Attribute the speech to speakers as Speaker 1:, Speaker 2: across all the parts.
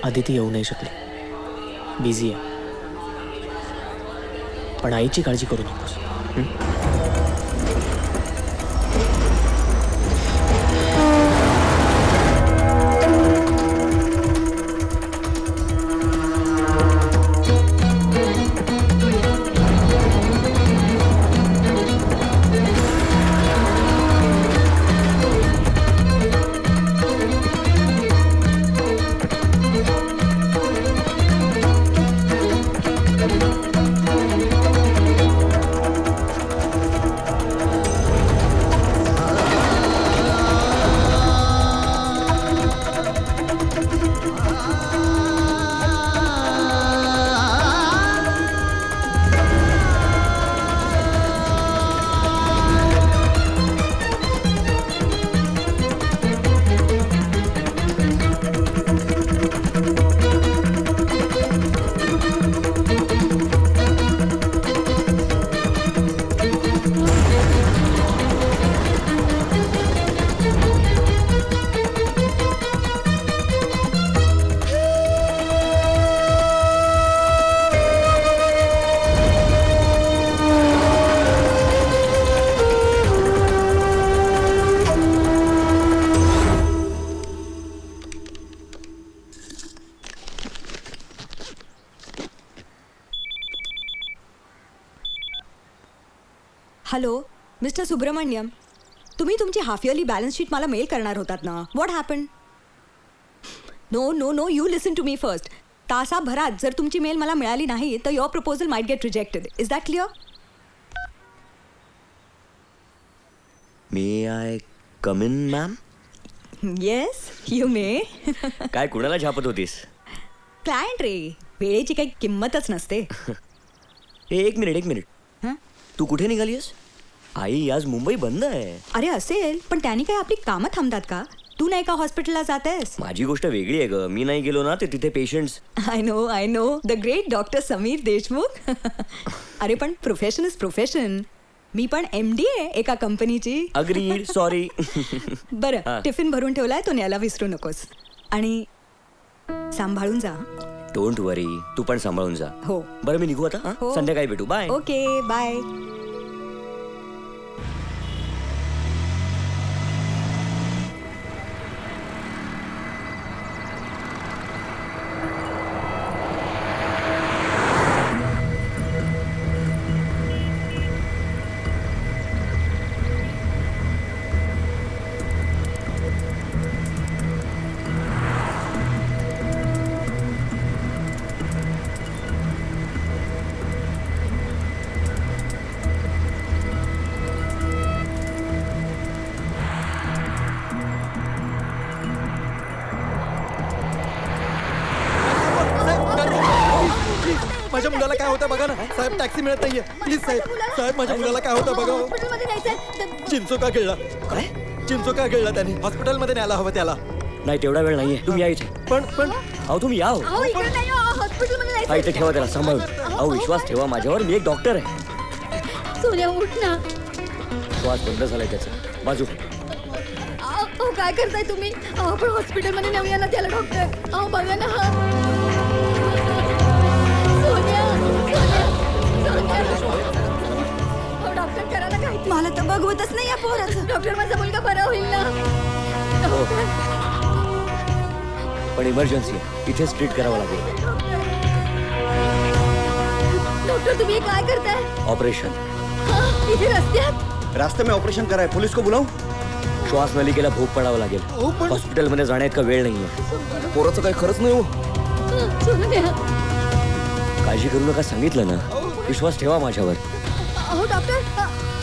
Speaker 1: आदिती येऊ नाही शकली, बिझी आहे. पण आईची काळजी करू नकोस.
Speaker 2: हॅलो मिस्टर सुब्रमण्यम, तुम्ही तुमची हाफ इयरली बॅलन्स शीट मला मेल करणार होतात ना. What happen? No no no, you listen to me first. तासाभरात जर तुमची मेल मला मिळाली नाही तर your proposal might get rejected. Is that clear?
Speaker 3: May I come in ma'am?
Speaker 2: Yes you may.
Speaker 3: काय कुणाला झापत होतीस?
Speaker 2: क्लायंट रे, वेळेची काही किंमतच नसते.
Speaker 3: एक मिनिट.
Speaker 2: हं?
Speaker 3: तू कुठे निघालीस? आई आज मुंबई बंद आहे.
Speaker 2: अरे असेल, पण त्यांनी काही आपली कामं थांबतात का? तू नाही का हॉस्पिटलला जातेस?
Speaker 3: माझी गोष्ट वेगळी आहे ग. मी नाही गेलो ना ते तिथे patients.
Speaker 2: I know the great doctor Sameer Deshmukh. अरे पण प्रोफेशन इज प्रोफेशन. मी पण MD आहे एका कंपनीची.
Speaker 3: अग्रीड. सॉरी.
Speaker 2: बरं, टिफिन भरून ठेवलाय, तो न्यायला विसरू नकोस. आणि सांभाळून जा.
Speaker 3: डोंट वरी, तू पण सांभाळून जा.
Speaker 2: हो.
Speaker 3: बरं मी निघू आता.
Speaker 2: हो.
Speaker 3: संध्याकाळी भेटू. बाय.
Speaker 2: Okay bye.
Speaker 4: माझ्या मुलाला काय होतं बघा ना साहेब. टॅक्सी मिळत नाहीये. प्लीज साहेब माझ्या मुलाला काय होतं बघा. चिंचो का गिळला?
Speaker 3: काय?
Speaker 4: चिंचो का गिळला त्याने? हॉस्पिटलमध्ये न्यायला हवं त्याला.
Speaker 3: नाही तेवढा वेळ नाहीये. तुम्ही या इथे.
Speaker 4: पण
Speaker 3: अहो तुम्ही या. हा इथे ठेवा त्याला सांभाळून. अहो विश्वास ठेवा माझ्यावर, मी एक डॉक्टर आहे.
Speaker 5: सोन्या उठ ना.
Speaker 3: श्वास बंद झालाय त्याचा. बाजू.
Speaker 5: अहो काय करताय तुम्ही? अहो पण हॉस्पिटलमध्ये नेऊया ना त्याला डॉक्टर. अहो बघा ना. सोन्या अहो डॉक्टर करा ना काही.
Speaker 2: मला तर बघवतच नाही या पोराचं.
Speaker 5: डॉक्टर माझा मुलगा बरा होईल ना. डॉक्टर
Speaker 3: पण इमर्जन्सी आहे, इथेच ट्रीट करावं लागेल.
Speaker 5: डॉक्टर तुम्ही हे काय करताय?
Speaker 3: ऑपरेशन.
Speaker 5: इथे रस्त्यात?
Speaker 4: रास्ते में ऑपरेशन करा है. पुलिस को बुलाऊ?
Speaker 3: श्वास नलिकेला भोग पडावा लागेल. हॉस्पिटलमध्ये जाण्यात का वेळ नाहीये.
Speaker 4: पोराचं काही खरंच नाही हो.
Speaker 5: सोन्या
Speaker 3: काळजी करू नका सांगितलं ना. विश्वास ठेवा माझ्यावर.
Speaker 5: अहो डॉक्टर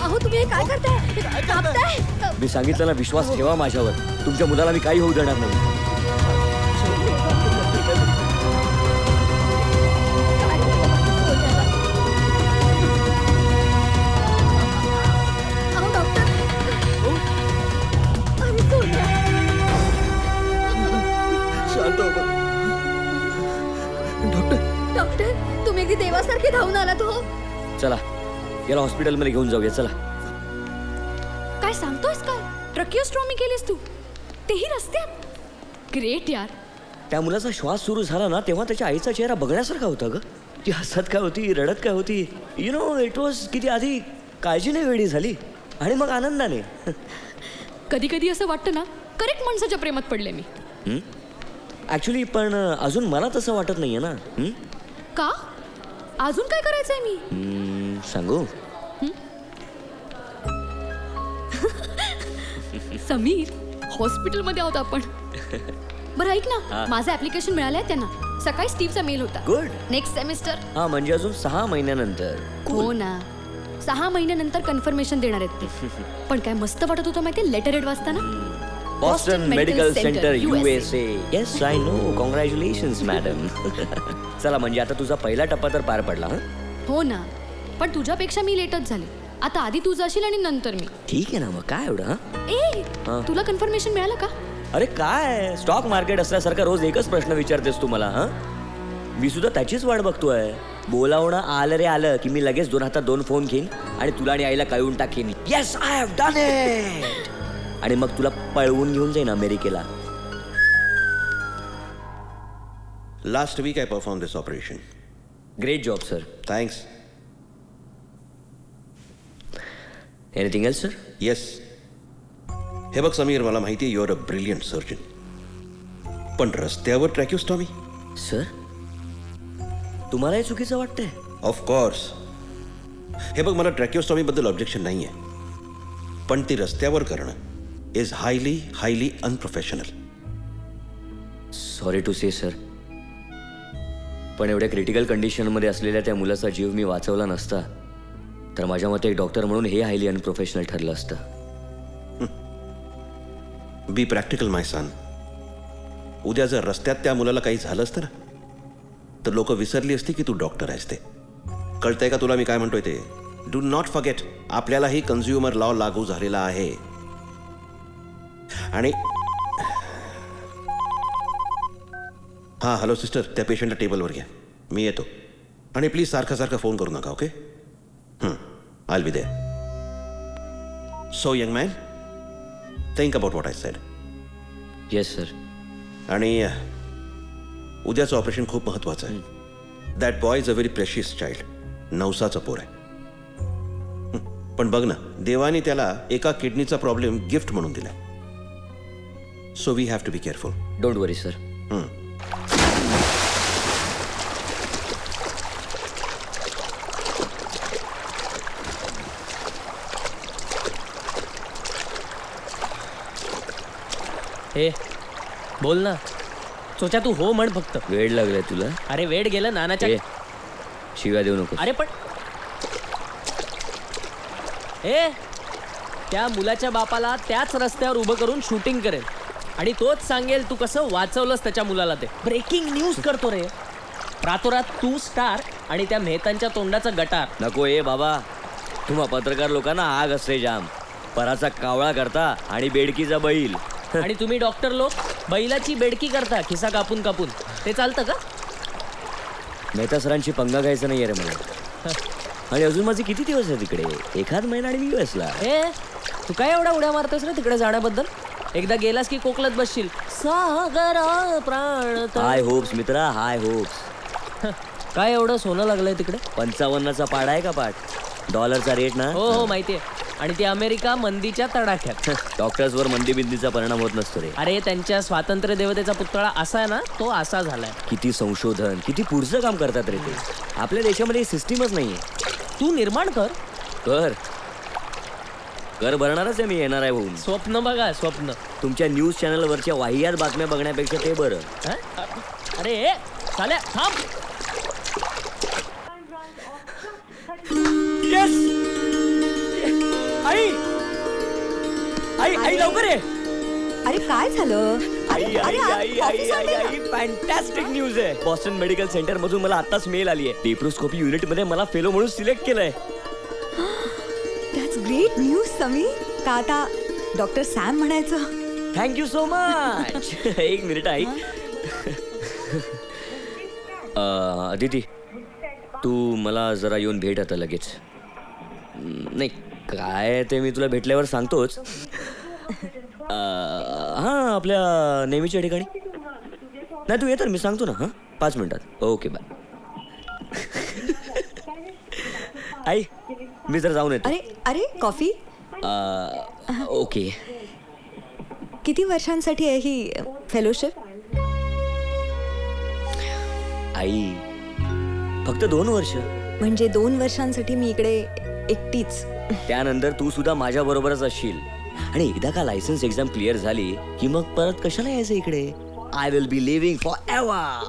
Speaker 5: अहो तुम्ही हे काय करताय? कापताय?
Speaker 3: मी सांगितलं ना, विश्वास ठेवा माझ्यावर. तुमच्या मुलाला मी काही होऊ देणार नाही.
Speaker 5: अहो डॉक्टर अरे सोन्या
Speaker 4: शांत हो.
Speaker 5: डॉक्टर तुम्ही अगदी देवासारखे धावून आलात हो.
Speaker 3: चला याला हॉस्पिटलमध्ये घेऊन जाऊया. चला.
Speaker 5: काय सांगतोयस काय? ट्रकिओस्टॉमी केलीस तू? तेही रस्त्यात? ग्रेट यार.
Speaker 3: त्या मुलाचा श्वास सुरू झाला ना तेव्हा त्याच्या आईचा चेहरा बघण्यासारखा होता ग. ती हसत काय होती, रडत काय होती, यु नो इट वॉज. किती आधी काळजीने वेळी झाली आणि मग आनंदाने.
Speaker 5: कधी कधी असं वाटतं ना, करेक्ट माणसाच्या प्रेमात पडले मी.
Speaker 3: ऍक्च्युली पण अजून मला तसं वाटत नाहीये ना.
Speaker 5: का? अजून काय करायचंय मी?
Speaker 3: सांगू?
Speaker 5: समीर, हॉस्पिटलमध्ये आहोत आपण. बरं ऐक ना, माझं ऍप्लिकेशन मिळालंय त्यांना. सकाळी स्टीव्हचा मेल होता.
Speaker 3: गुड.
Speaker 5: Next semester.
Speaker 3: हा म्हणजे अजून 6 महिन्यानंतर.
Speaker 5: हो ना, 6 महिन्यानंतर कन्फर्मेशन देणार आहेत ते. पण काय मस्त वाटत होतं माहितीये लेटर हेड वाचताना.
Speaker 3: Boston medical centre USA. Yes I know. Congratulations madam. चला म्हणजे आता तुझा पहिला टप्पा तर पार पडला.
Speaker 5: हो ना, पण तुझ्यापेक्षा मी लेटच झाले. आता आधी तू जाशील आणि नंतर मी.
Speaker 3: ठीक आहे ना मग काय एवढं.
Speaker 5: ए, तुला कन्फर्मेशन मिळालं का?
Speaker 3: अरे काय स्टॉक मार्केट असल्यासारखा रोज एकच प्रश्न विचारतेस तू मला. मी सुद्धा त्याचीच वाट बघतोय. बोलावणं आलं रे आलं की मी लगेच 2 हातात 2 फोन घेईन आणि तुला आणि आईला कळवून टाकेन, yes I have done it. आणि मग तुला पळवून घेऊन जाईन अमेरिकेला.
Speaker 6: Last week I performed this operation.
Speaker 3: Great job sir.
Speaker 6: Thanks.
Speaker 3: Anything else sir?
Speaker 6: Yes. हे बघ समीर, मला माहिती आहे युअर अ ब्रिलियंट सर्जन. पण रस्त्यावर ट्रॅक्युस्टॉमी?
Speaker 3: सर तुम्हाला हे चुकीचं वाटतंय?
Speaker 6: ऑफकोर्स. हे बघ, मला ट्रॅक्युस्टॉमीबद्दल ऑब्जेक्शन नाही आहे, पण ती रस्त्यावर करणं is highly unprofessional.
Speaker 3: Sorry to say sir, पण एवढ्या क्रिटिकल कंडिशनमध्ये असलेल्या त्या मुलाचा जीव मी वाचवला नसता तर माझ्या मते एक डॉक्टर म्हणून हे हायली अनप्रोफेशनल ठरलं असतं.
Speaker 6: बी प्रॅक्टिकल माय सन. उद्या जर रस्त्यात त्या मुलाला काही झालं असतं ना तर लोक विसरली असती की तू डॉक्टर आहेस. ते कळतंय का तुला मी काय म्हणतोय ते? डू नॉट फॉरगेट, आपल्यालाही कन्झ्युमर लॉ लागू झालेला आहे. आणि हां, हॅलो सिस्टर, त्या पेशंटला टेबलवर घ्या, मी येतो. आणि प्लीज सारखा फोन करू नका. Okay? I will be there. So young man, think about what I said.
Speaker 3: Yes sir.
Speaker 6: आणि उद्याचं ऑपरेशन खूप महत्त्वाचं आहे. That boy is a very precious child. 9चा पोर आहे. पण बघ ना, देवाने त्याला एका किडनीचा प्रॉब्लेम गिफ्ट म्हणून दिला. So we have to be careful.
Speaker 3: Don't worry sir.
Speaker 1: हे बोल ना चोच्या, तू हो म्हण फक्त.
Speaker 3: वेळ लागलाय तुला?
Speaker 1: अरे वेळ गेलं नानाच्या.
Speaker 3: ए, शिव्या देऊ नको.
Speaker 1: अरे पण ए, त्या मुलाच्या बापाला त्याच रस्त्यावर उभं करून शूटिंग करेल आणि तोच सांगेल तू कसं वाचवलंस त्याच्या मुलाला. ते ब्रेकिंग न्यूज करतो रे. रातोरात तू स्टार आणि त्या मेहतांच्या तोंडाचा गटार.
Speaker 3: नको ए बाबा, तुम्हा पत्रकार लोकांना आग असते जाम. पराचा कावळा करता आणि बेडकीचा बैल.
Speaker 1: आणि तुम्ही डॉक्टर लोक बैलाची बेडकी करता खिसा कापून कापून. ते चालतं का?
Speaker 3: मेहता सरांची पंगा घ्यायचं नाही रे मला. आणि अजून माझे किती दिवस आहे तिकडे? 1 महिना आणि मी US ला.
Speaker 1: ए, तू काय एवढा उड्या मारतोस रे तिकडे जाण्याबद्दल? एकदा गेलास की कोकलत बसशील. सागरा प्राण.
Speaker 3: हाय होप्स मित्रा, हाय होप्स.
Speaker 1: काय एवढं सोनं लागलंय तिकडे?
Speaker 3: 55चा पाडा आहे का पाठ? $चा रेट ना.
Speaker 1: हो हो माहितीये. आणि ती अमेरिका मंदीच्या तडाख्यात.
Speaker 3: डॉक्टर्सवर मंदीबिंदीचा परिणाम होत नसतो रे.
Speaker 1: अरे त्यांच्या स्वातंत्र्य देवतेचा पुतळा असा आहे ना, तो असा झालाय.
Speaker 3: किती संशोधन, किती पुढचं काम करतात रे ते. आपल्या देशामध्ये सिस्टीमच नाहीये.
Speaker 1: तू निर्माण कर.
Speaker 3: कर भरणारच आहे मी, येणार आहे होऊन.
Speaker 1: स्वप्न बघा, स्वप्न.
Speaker 3: तुमच्या न्यूज चॅनलवरच्या वाहियात बातम्या बघण्यापेक्षा ते बरं.
Speaker 1: हं? अरे ए, चाल्या थांब.
Speaker 3: आई आई आई लवकर ये.
Speaker 2: अरे काय झालं?
Speaker 3: आई
Speaker 2: अरे
Speaker 3: आई
Speaker 2: आज
Speaker 3: आई आई
Speaker 2: office
Speaker 3: आई
Speaker 2: मध्ये ना.
Speaker 3: आई फॅन्टॅस्टिक न्यूज आहे. बॉस्टन मेडिकल सेंटर मधून मला आताच मेल आली आहे. लेप्रोस्कोपी युनिट मध्ये मला फेलो म्हणून सिलेक्ट केलंय.
Speaker 2: That's great news Sameer. का आता डॉक्टर सॅम म्हणायचं?
Speaker 3: Thank you so much. 1 मिनिट आई. अदिती, तू मला जरा येऊन भेट आता लगेच. नाही काय ते मी तुला भेटल्यावर सांगतोच. हां, आपल्या नेहमीच्या ठिकाणी. नाही तू ये तर मी सांगतो ना हां 5 मिनिटात. Okay bye. आई मी जर जाऊन येतो.
Speaker 2: अरे अरे कॉफी.
Speaker 3: ओके.
Speaker 2: किती वर्षांसाठी आहे ही फेलोशिप?
Speaker 3: आई फक्त 2 वर्ष.
Speaker 2: म्हणजे 2 वर्षांसाठी मी इकडे एकटीच.
Speaker 3: त्यानंतर तू सुद्धा माझ्या बरोबरच असशील. आणि एकदा का लायसन्स एक्झाम क्लिअर झाली की मग परत कशाला यायचं इकडे. I will B living for ever.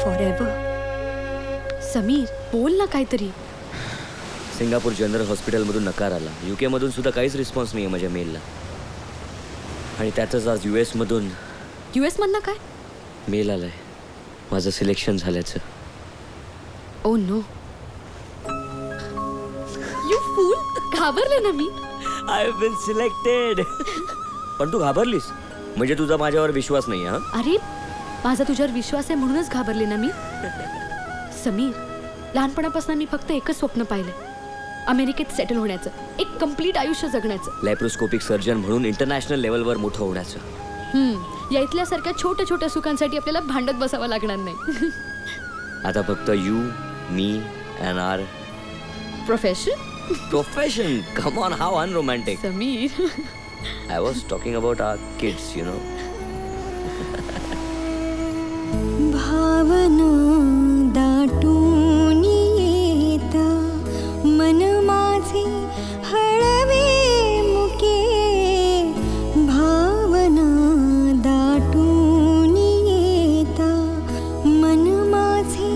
Speaker 2: For ever.
Speaker 5: Sameer बोल ना काहीतरी.
Speaker 3: सिंगापूर जनरल हॉस्पिटलमधून नकार आला. UK मधून सुद्धा काहीच रिस्पॉन्स नाही आहे माझ्या मेलला. आणि त्यातच आज US मधून
Speaker 5: US मधनं काय?
Speaker 3: मेल आलाय माझं सिलेक्शन झाल्याचं.
Speaker 5: Oh no. You fool. घाबरले ना मी.
Speaker 3: I have been selected. पण तू घाबरलीस म्हणजे तुझा माझ्यावर विश्वास नाही. हा
Speaker 5: अरे माझा तुझ्यावर विश्वास आहे म्हणूनच घाबरले ना मी. समीर लहानपणापासून मी फक्त एकच स्वप्न पाहिलंय. अमेरिकेत सेटल होण्याचं. एक कम्प्लीट आयुष्य जगण्याचं.
Speaker 3: लॅप्रोस्कोपिक सर्जन म्हणून इंटरनॅशनल लेवलवर मोठं होण्याचं.
Speaker 5: या इथल्यासारख्या छोट्या छोट्या सुखांसाठी आपल्याला भांडत बसावं लागणार नाही.
Speaker 3: आता फक्त you me and our
Speaker 5: profession.
Speaker 3: Come on how unromantic.
Speaker 5: Sameer
Speaker 3: I was talking about our kids you know.
Speaker 2: भावना दाटून येता मन माझे हळवे मुके. भावना दाटून येता मन माझे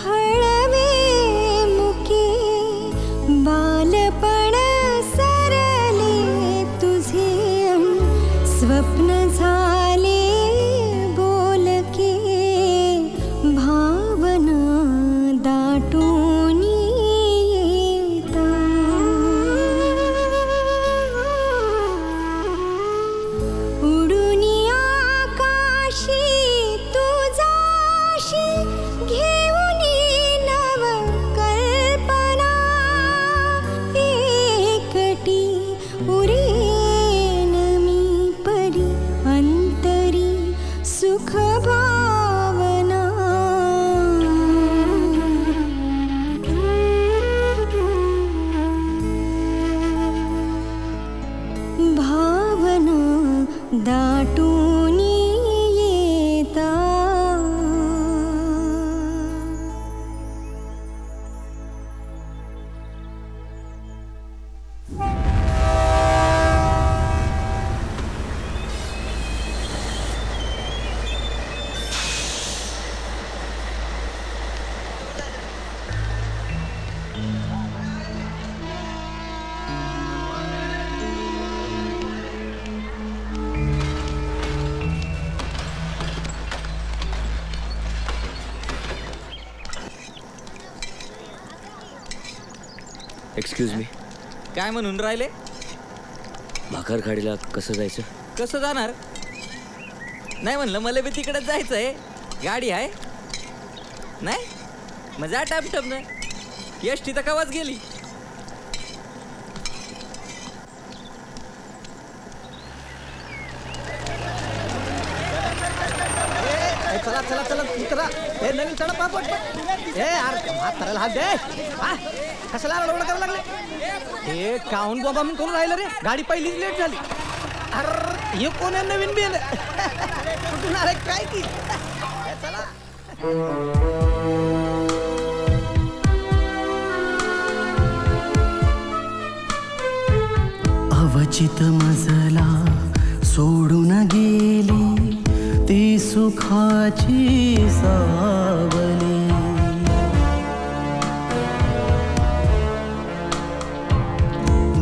Speaker 2: हळवे मुके. बालपण सरले तुझे स्वप्न झाले बोलके. भावना दाटून येता. उडून आकाशी तुझाशी घेऊन नव कल्पना. एकटी उरेन मी परी अंतरी सुख भावना. भावना दाटून येता.
Speaker 3: Excuse me.
Speaker 4: काय म्हणून राहिले?
Speaker 3: भाकरखाडीला कसं जायचं?
Speaker 4: कसं जाणार? नाही म्हणलं मला बी तिकडेच जायचंय. गाडी आहे नाही मग जा टापटप ना. एसटी तर कवाच गेली. चला चला चला उतरा. हे नवीन चढ पापड. हे यार म्हाताऱ्याला हात दे. कशाला आरडाओरडा करायला लागले? हे काऊन बाबा मी करून राहिलं रे. गाडी पहिलीच लेट झाली. अरे हे कोण आहे नवीन बिल? कुठून आलाय काय की? चला.
Speaker 7: अवचित मजला सोडून गेली ती सुखाची सावली.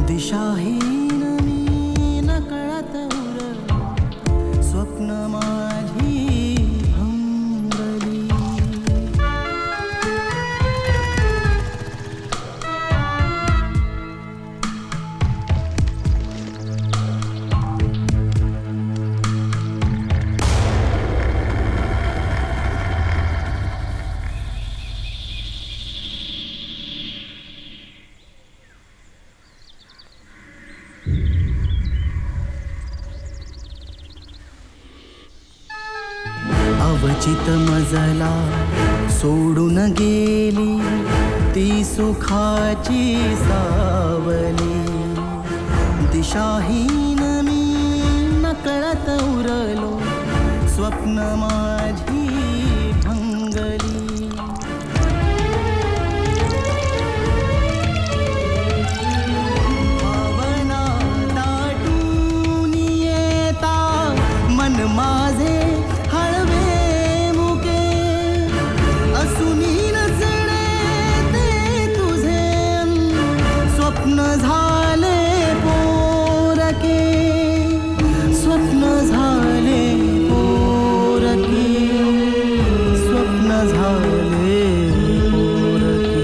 Speaker 7: दिशाहीन मी नकळत उरली. स्वप्न माझी भंगली. क्वचित मजला सोडून गेली ती सुखाची सावली. दिशाहीन मी नकळत उरलो स्वप्न माझी भंगली. भावना दाटून येता मन माझे हळवे मुके. असुनी नसणे ते तुझे स्वप्न झाले पोरके. स्वप्न झाले पोरके. स्वप्न झाले पोरके.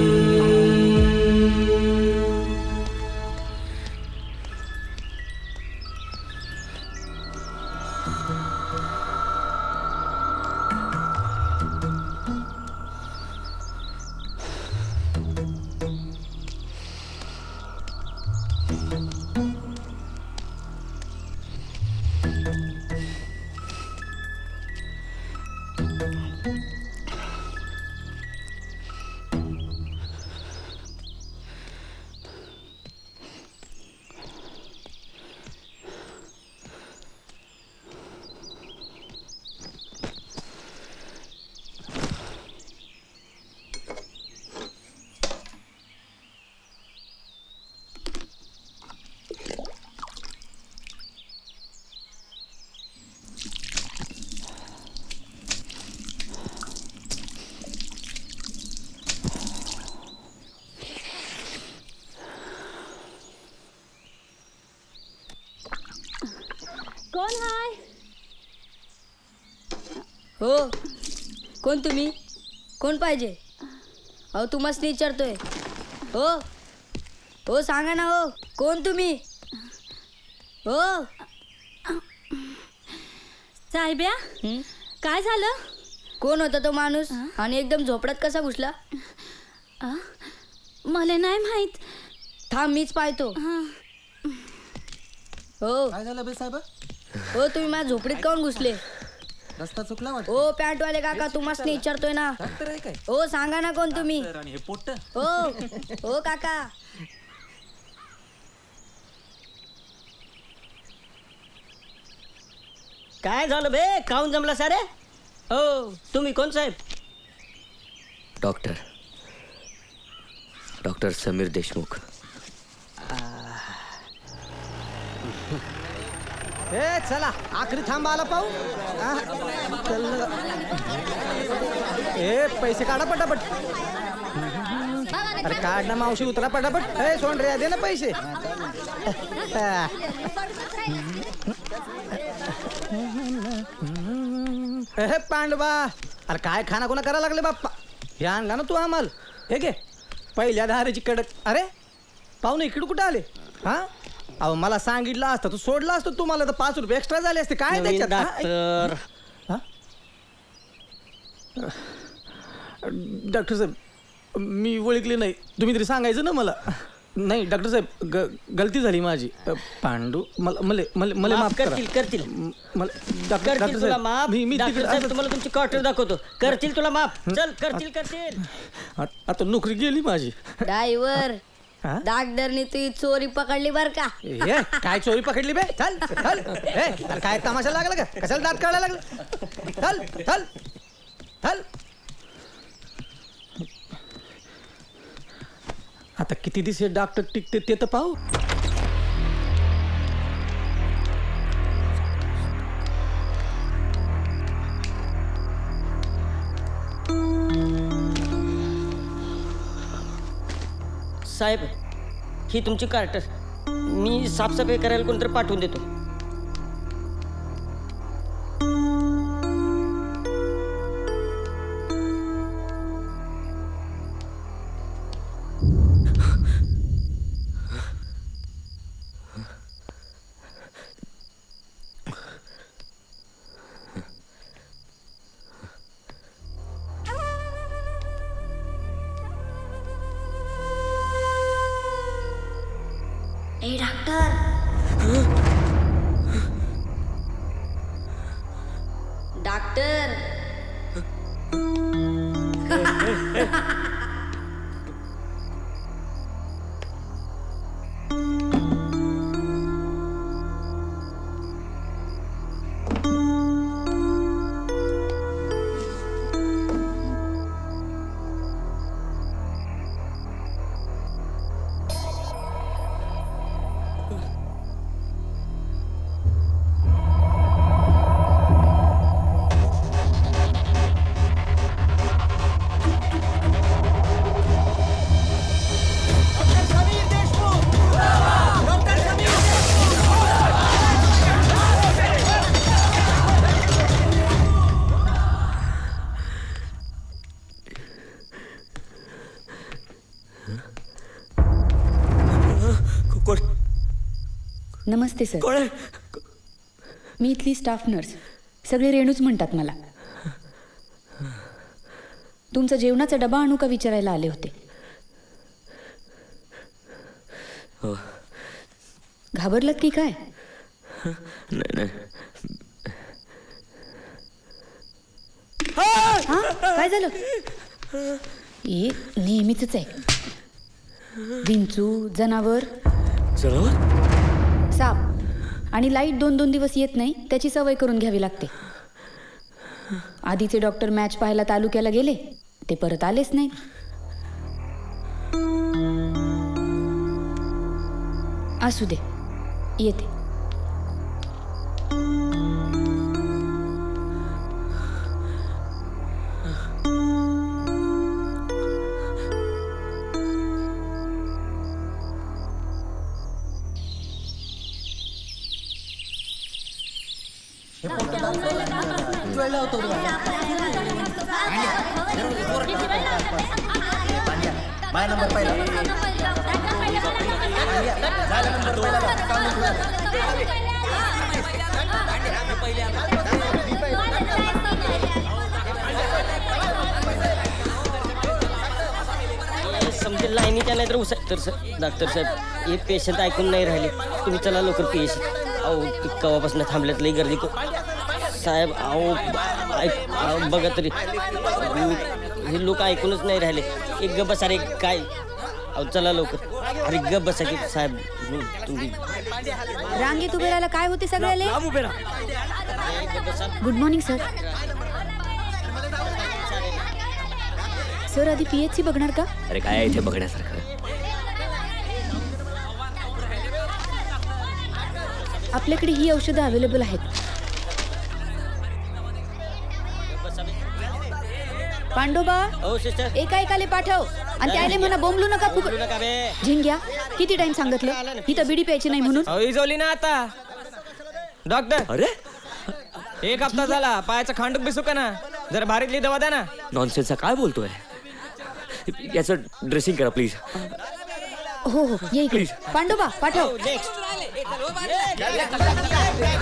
Speaker 8: कोण हाय?
Speaker 9: हो, कोण तुम्ही? कोण पाहिजे? अहो तुम्हाला विचारतोय. हो हो सांगा ना. हो कोण तुम्ही? हो
Speaker 8: साहेब्या, काय झालं?
Speaker 9: कोण होता तो माणूस आणि एकदम झोपड्यात कसा घुसला?
Speaker 8: मला नाही माहित.
Speaker 9: थांब मीच पाहतो. हो
Speaker 7: काय झालं बे साहेब?
Speaker 9: हो तुम्ही माझ्या झोपडीत काऊन घुसले?
Speaker 7: रस्ता चुकला वाटत.
Speaker 9: हो पॅन्टवाले काका तुम्हाला विचारतोय ना. हो सांगा ना कोण तुम्ही? हो हो काका.
Speaker 1: काय झालं बे, काऊन जमला सारे? हो तुम्ही कोण साहेब?
Speaker 3: Doctor doctor Sameer Deshmukh.
Speaker 4: ए चला आखरी थांबा आला पाहू. ए पैसे काढा पटापट. अरे काढ ना मावशी, उतरा पटापट. ए सोन रे दे ना पैसे. ए पांडवा, अरे काय खाना कोणा करायला लागले बाप्पा. हे आणला ना तू आम्हाला. हे घे पहिल्या धारेची कडक. अरे पाहुणे इकडे कुठे आले? हा अहो मला सांगितलं असतं तू सोडलं असतं. तुम्हाला तर 5 रुपये एक्स्ट्रा झाले असते. काय त्याच्यात?
Speaker 1: डॉक्टर
Speaker 4: हा? डॉक्टर साहेब मी ओळखले नाही. तुम्ही तरी सांगायचं ना मला. नाही डॉक्टर साहेब गलती झाली माझी. पांडू मला माफ करा.
Speaker 1: करतील
Speaker 4: डॉक्टर
Speaker 1: तुला माफ.
Speaker 4: साहेब मी
Speaker 1: डॉक्टर साहेब
Speaker 4: तिकडे
Speaker 1: तुम्हाला तुमची क्वार्टर दाखवतो. करतील तुला माफ. चल करतील.
Speaker 4: आता नोकरी गेली माझी.
Speaker 9: ड्रायव्हर
Speaker 4: हा?
Speaker 9: डॉक्टरनी तुझी चोरी पकडली बर का?
Speaker 4: ए काय चोरी पकडली बे? चल चल. ए अरे काय तमाशा लागला का? कशाला दात काढायला लागलं? चल चल चल. आता किती दिवस हे डॉक्टर टिकते ते तर पाहू.
Speaker 1: साहेब ही तुमची कार्टर. मी साफसफाई करायला कोणतरी पाठवून देतो.
Speaker 9: ए डॉक्टर, डॉक्टर
Speaker 3: कोण
Speaker 10: नमस्ते सर.
Speaker 3: कोण आहे?
Speaker 10: मी इथली स्टाफ नर्स. सगळे रेणूच म्हणतात मला. तुमचा जेवणाचा डबा आणू का विचारायला आले होते.
Speaker 3: हो.
Speaker 10: घाबरलात की काय?
Speaker 3: नाही नाही.
Speaker 10: हा काय झालं? हे नेहमीच आहे. विंचू, जनावर, साप आणि लाईट 2-2 दिवस येत नाही त्याची सवय करून घ्यावी लागते. आधीचे डॉक्टर मॅच पाहायला तालुक्याला गेले, ते परत आलेच नाही. असू दे, येते.
Speaker 7: माझा नंबर पहिला.
Speaker 1: समजेल लाईनीच्या नाही तर सर डॉक्टर साहेब हे पेशंट ऐकून नाही राहिले. तुम्ही चला लवकर पेशंट. अहो कवापासून थांबल्यात लई गर्दी साहेब. अहो बघा तरी हे लोक ऐकूनच नाही राहिले. एक गप बसा रे काय. अहो चला लवकर. अरे गप बसा की साहेब. तुम्ही
Speaker 10: रांगेत उभे राहायला काय होते सगळ्याले. Good morning sir. सर आधी PHC बघणार का?
Speaker 3: अरे काय आहे इथे बघण्यासारखं.
Speaker 10: आपल्याकडे ही औषधं अवेलेबल आहेत. पांडोबा
Speaker 1: हो सिस्टर.
Speaker 10: एकाले पाठव आणि त्याले म्हणा बोंबलू नका. फुकट
Speaker 1: नका बे.
Speaker 10: झिंग्या किती टाइम सांगितलं इथं बिडी प्यायची नाही म्हणून.
Speaker 4: इजवली ना आता डॉक्टर.
Speaker 3: अरे
Speaker 4: एक हप्ता झाला पायाचा खांडूक बिसू का ना. जरा भारीतली दवा द्या ना.
Speaker 3: नॉनसेन्स काय बोलतोय. याचं ड्रेसिंग करा प्लीज.
Speaker 10: हो हो ये इकडे. पांडोबा पाठव.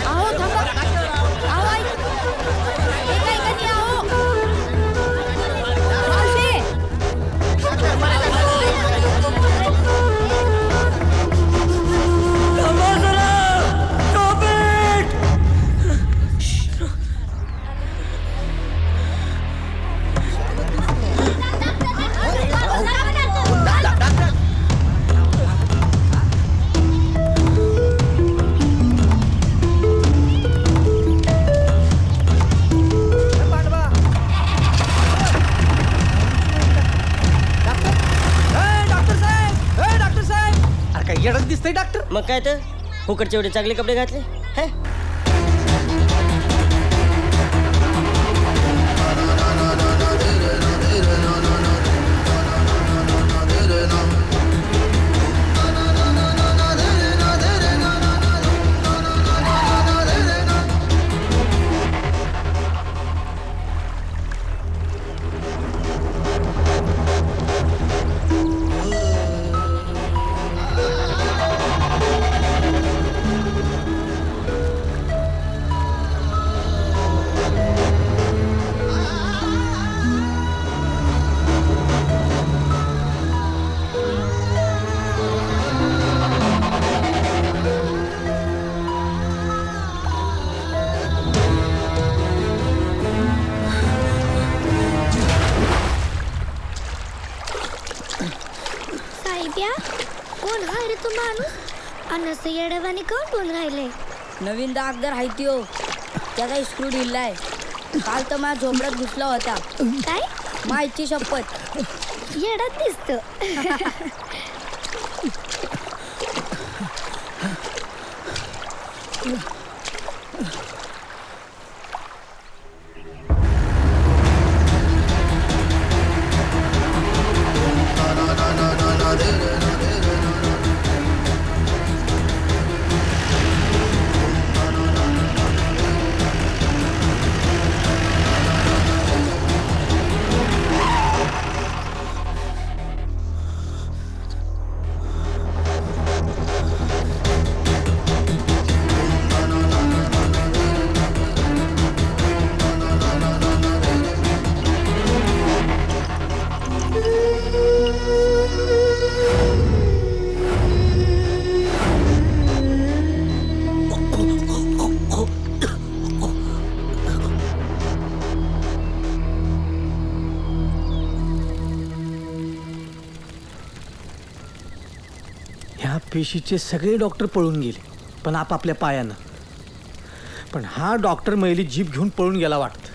Speaker 10: आओ थांबा. आओ ऐक. एकाने आओ. मावशे.
Speaker 4: येडच दिसतंय डॉक्टर.
Speaker 1: मग काय तर फुकटचे एवढे चांगले कपडे घातले हे.
Speaker 9: असं येडवानी कोण बोल राहिले? नवीन डागदर आहे त्यो, त्याचा स्क्रू ढिल्लाय. काल तर माझ्या झोपड्यात घुसला होता. काय? माहिती शपथ. येडत दिसतो.
Speaker 4: ह्या पेशीचे सगळे डॉक्टर पळून गेले, पण आपापल्या पायानं. पण हा डॉक्टर महिली जीप घेऊन पळून गेला वाटतं.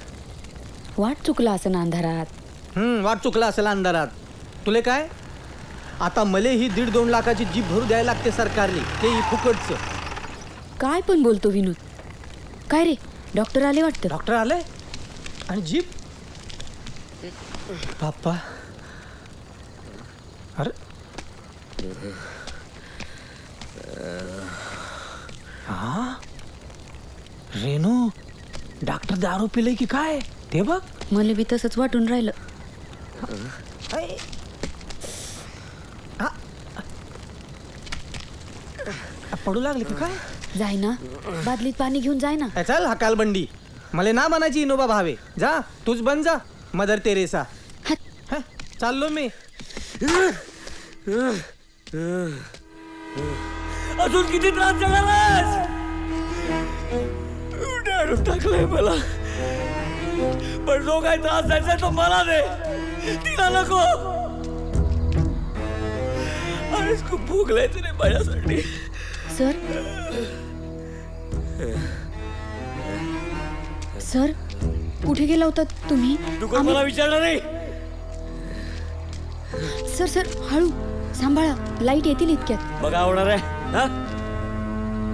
Speaker 10: वाट चुकला असं अंधारात.
Speaker 4: वाट चुकला असेल अंधारात. तुले काय, आता मले ही 1.5-2 लाखाची जीप भरू द्यायला लागते सरकारने, तेही फुकटचं.
Speaker 10: काय पण बोलतो विनोद. काय रे, डॉक्टर आले वाटतं.
Speaker 4: डॉक्टर आले आणि जीप. बाप्पा, अरे हा रेनू, डॉक्टर दारू पिले की काय ते बघ.
Speaker 10: मला बी तसंच वाटून राहिलं.
Speaker 4: पडू लागले का काय?
Speaker 10: जाय ना, बादलीत पाणी घेऊन जाय ना.
Speaker 4: चल हकाल बंडी, मला ना म्हणायची इनोबा भावे. जा तूच बन जा मदर तेरेसा. चाललो मी.
Speaker 3: अजून किती त्रास देणार? टाकलंय मला, पण जो काही त्रास द्यायचा तो मला दे, तिला नको. अरेच खूप भूक लागते रे माझ्यासाठी.
Speaker 10: सर, सर कुठे गेला होता तुम्ही?
Speaker 3: तू कोण मला विचारणार नाही?
Speaker 10: सर सर हळू, सांभाळा, लाईट येतील इतक्यात.
Speaker 3: बघा होणार आहे हा,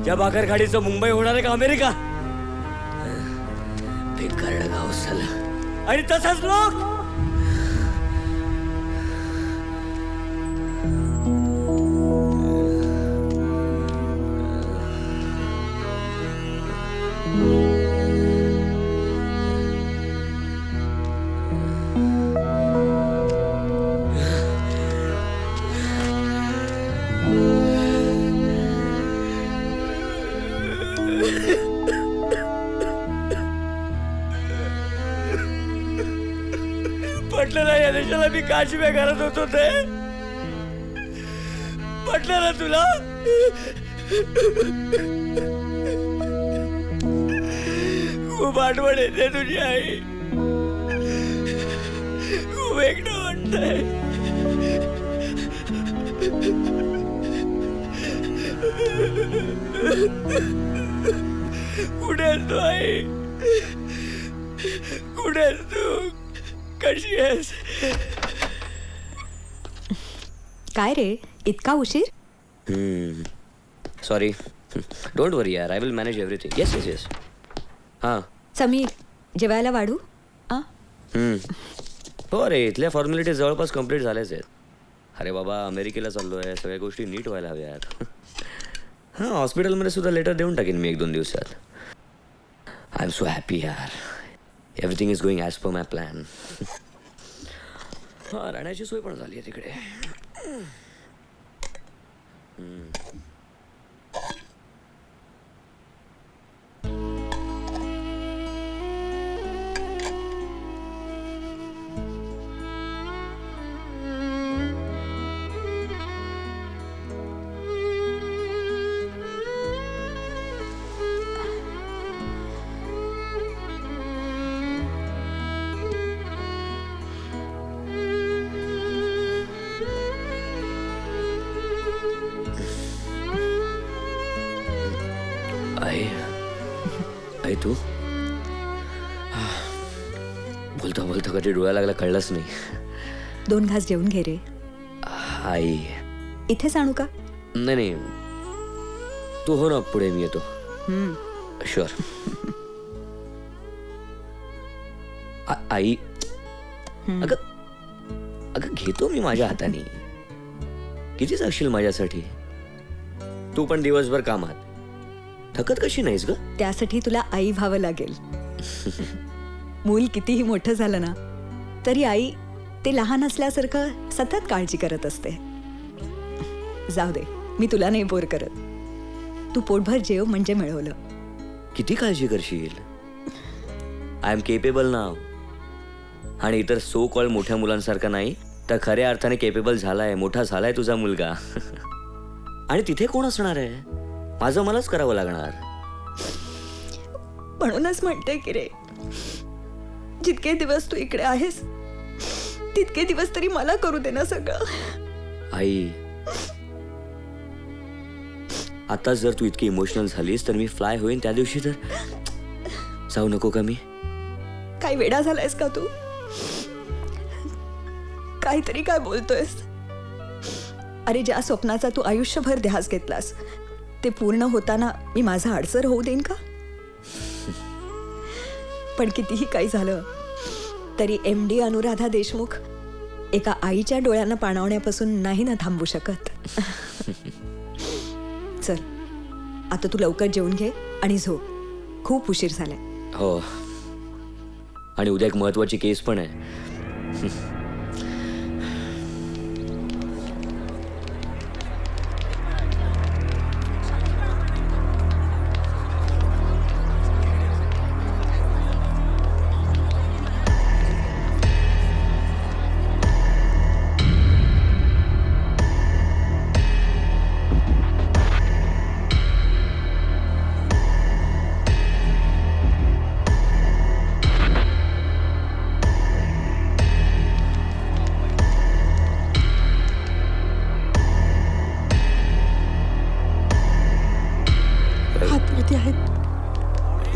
Speaker 3: या बाकर खाडीचं मुंबई होणार आहे का अमेरिका? बेकार गाव झालं. आणि तसंच लोक. पटलं ना या देशाला मी काशिव्या करत होतो ते? पटलं ना तुला? खूप आठवण येते तुझी आई. खूप एकटं वाटतंय. कुठे आहेस तू आई? कुठे आहेस तू? कशी आहेस?
Speaker 2: काय रे, इतका उशीर?
Speaker 3: सॉरी, डोंट वरी यार, I will manage everything. Yes yes yes. हां
Speaker 2: समीर, जेवायला वाढू?
Speaker 3: हो रे, इथल्या फॉर्मॅलिटी जवळपास कम्प्लीट झाल्याच आहेत. अरे बाबा, अमेरिकेला चाललो आहे, सगळ्या गोष्टी नीट व्हायला हव्यात. हां, हॉस्पिटलमध्ये सुद्धा लेटर देऊन टाकेन मी 1-2 दिवसात. आय एम सो हॅपी यार. Everything is going as per my plan. हां, राहण्याची सोय पण झाली आहे तिकडे. तू बोलता बोलता कधी डोळा लागला कळलंच नाही.
Speaker 2: 2 घास जेवून घे रे.
Speaker 3: आई
Speaker 2: इथेच आणू का?
Speaker 3: नाही नाही, तू हो ना, पुढे मी येतो. शुअर. आई अगं अगं घेतो मी माझ्या हाताने. किती जाशील माझ्यासाठी? तू पण दिवसभर कामात, थकत कशी नाहीस ग?
Speaker 2: त्यासाठी तुला आई व्हावं लागेल. मूल कितीही मोठं झालं ना तरी आई ते लहान असल्यासारखं सतत काळजी करत असते. जाऊ दे, मी तुला नाही बोर करत. तू पोटभर जेव म्हणजे मिळवलं.
Speaker 3: किती काळजी करशील? आय एम केपेबल नाव. आणि इतर सो कॉल्ड मोठ्या मुलांसारखं नाही, तर खऱ्या अर्थाने केपेबल झालाय, मोठा झालाय तुझा मुलगा. आणि तिथे कोण असणार आहे? माझं मलाच करावं लागणार.
Speaker 2: म्हणूनच म्हणते की रे, जितके दिवस तू इकडे आहेस तितके दिवस तरी मला करू दे ना सगळं.
Speaker 3: आई, आता जर तू इतकी इमोशनल झालीस तर मी फ्लाय होईन त्या दिवशी तर जाऊ नको का मी?
Speaker 2: काय वेडा झालायस का तू? काहीतरी काय बोलतोयस? अरे, ज्या स्वप्नाचा तू आयुष्यभर ध्यास घेतलास ते पूर्ण होताना मी माझा अडसर होऊ देईन का? पण कितीही काही झालं तरी MD अनुराधा देशमुख एका आईच्या डोळ्यांना पाणावण्यापासून नाही ना थांबू शकत. चल, आता तू लवकर जेवून घे आणि झोप. खूप उशीर झालाय.
Speaker 3: हो, आणि उद्या एक महत्वाची केस पण आहे.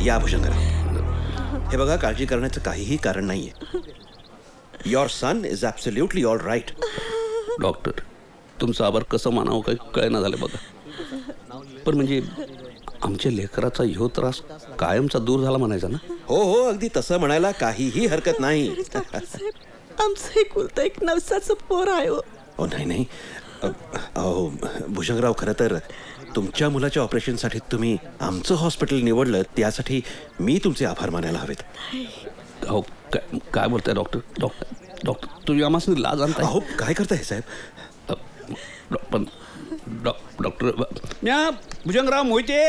Speaker 6: या भुजंगराव, हे बघा, काळजी करण्याचं काहीही कारण नाहीये. Your son is absolutely all right.
Speaker 11: Doctor, तुमचं आभार कसं मानावं काही कळना झालं बघा. पण म्हणजे आमच्या लेकराचा ह्यो त्रास कायमचा दूर झाला म्हणायचा ना?
Speaker 6: हो हो, अगदी तसं म्हणायला काहीही हरकत नाही.
Speaker 2: आमचं एकुलतं एक नवसाचं पोर आहे.
Speaker 6: हो नाही नाही, अहो भुजंगराव, खरं तर तुमच्या मुलाच्या ऑपरेशनसाठी तुम्ही आमचं हॉस्पिटल निवडलं त्यासाठी मी तुमचे आभार मानायला हवेत.
Speaker 11: हो, काय बोलताय डॉक्टर? डॉक्टर तुम्ही आम्हाला लाज आणताय.
Speaker 6: अहो, काय करताय साहेब?
Speaker 11: पण डॉक्टर, म्या भुजंगराव मोहिते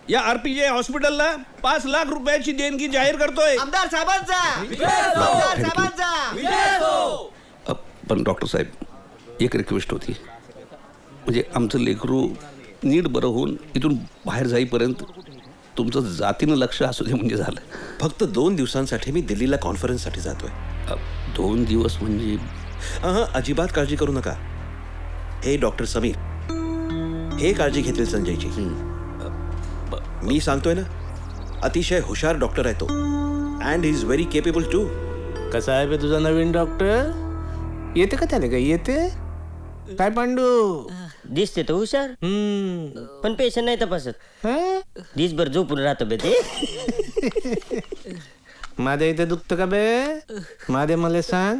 Speaker 11: या RPJ हॉस्पिटलला 5 लाख रुपयाची देणगी जाहीर करतोय.
Speaker 4: आमदार साहेबांचा.
Speaker 11: पण डॉक्टर साहेब, एक रिक्वेस्ट होती. म्हणजे आमचं लेकरू नीट बरं होऊन इथून बाहेर जाईपर्यंत तुमचं जातीनं लक्ष असू दे म्हणजे झालं.
Speaker 6: फक्त 2 दिवसांसाठी मी दिल्लीला कॉन्फरन्ससाठी जातोय.
Speaker 11: 2 दिवस म्हणजे?
Speaker 6: अजिबात काळजी करू नका. हे डॉक्टर समीर, हे काळजी घेतील संजयची. मी सांगतोय ना, अतिशय हुशार डॉक्टर आहे तो. And he is very capable too.
Speaker 4: कसा आहे बे तुझा नवीन डॉक्टर? येते का त्याने? काही येते काय पांडू?
Speaker 1: दिसते तो हुशार, पण पेशंट नाही तपासत. दिसभर झोपून राहतो बे ते.
Speaker 4: माझ्या इथे दुखतं का बे? माझे मला सांग,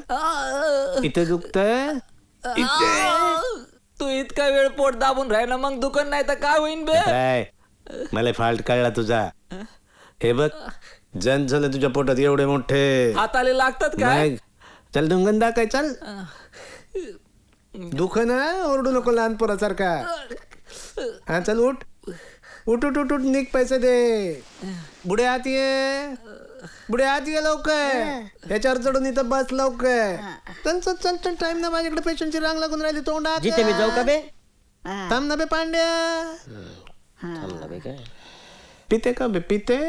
Speaker 4: इथे दुखतंय?
Speaker 12: तू इतका वेळ पोट दाबून राहिला, मग दुकान नाही तर काय होईन बे?
Speaker 4: काय मला फॉल्ट कळला तुझा. हे बघ, जण झालं तुझ्या पोटात एवढे मोठे.
Speaker 12: हाताले लागतात काय?
Speaker 4: चल ढुंगण दाखय, चल. दुख ना, ओरडू नको लहान पोरासारखा. हा, चल उठ उठ उठ उठ उठ, निघ, पैसे दे. बुडे हात ये, बुडे हात ये लवकर. याच्यावर चढून इथं बस लवकर. चल चल चल चल, टाइम ना, माझ्याकडे पेशंटची रांग लागून राहिली. तोंडात
Speaker 1: जिथे मी जाऊ का बे?
Speaker 4: थांब ना बे पांड्या. पिते का बे? पिते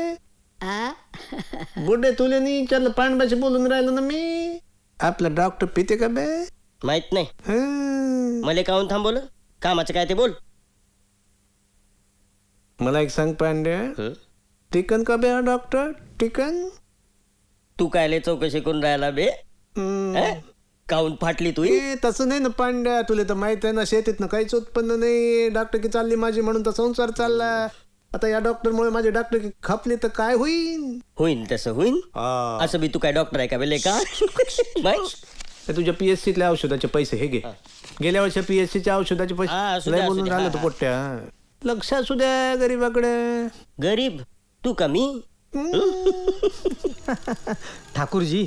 Speaker 4: बुड्डे तुले नाही चल, पांडवाशी बोलून राहिलो ना मी. आपला डॉक्टर पिते का बे?
Speaker 1: माहित नाही. मला काहून थांबवलं? कामाचं काय ते बोल.
Speaker 4: मला एक सांग पांड्या, टिकन का बे डॉक्टर टिकन?
Speaker 3: तू कायले चौकशी करून राहिला बे? काऊन फाटली तू?
Speaker 4: तसं नाही ना पांड्या, तुला तर माहित आहे ना, शेतीतनं काहीच उत्पन्न नाही. डॉक्टर की चालली माझी म्हणून तर संसार चालला. आता या डॉक्टरमुळे माझी डॉक्टर की खपली तर काय होईल?
Speaker 3: होईन तसं होईन. असं बी तू काय डॉक्टर आहे का बेले का?
Speaker 4: तुझ्या PSCतल्या औषधाचे पैसे हे घे. गेल्या वर्षी PSCच्या औषधाचे पैसे लय बोलून राहिलं तू पोट्ट्या. लक्ष असू द्या गरीबाकडे.
Speaker 3: गरीब तू कमी?
Speaker 4: ठाकूरजी,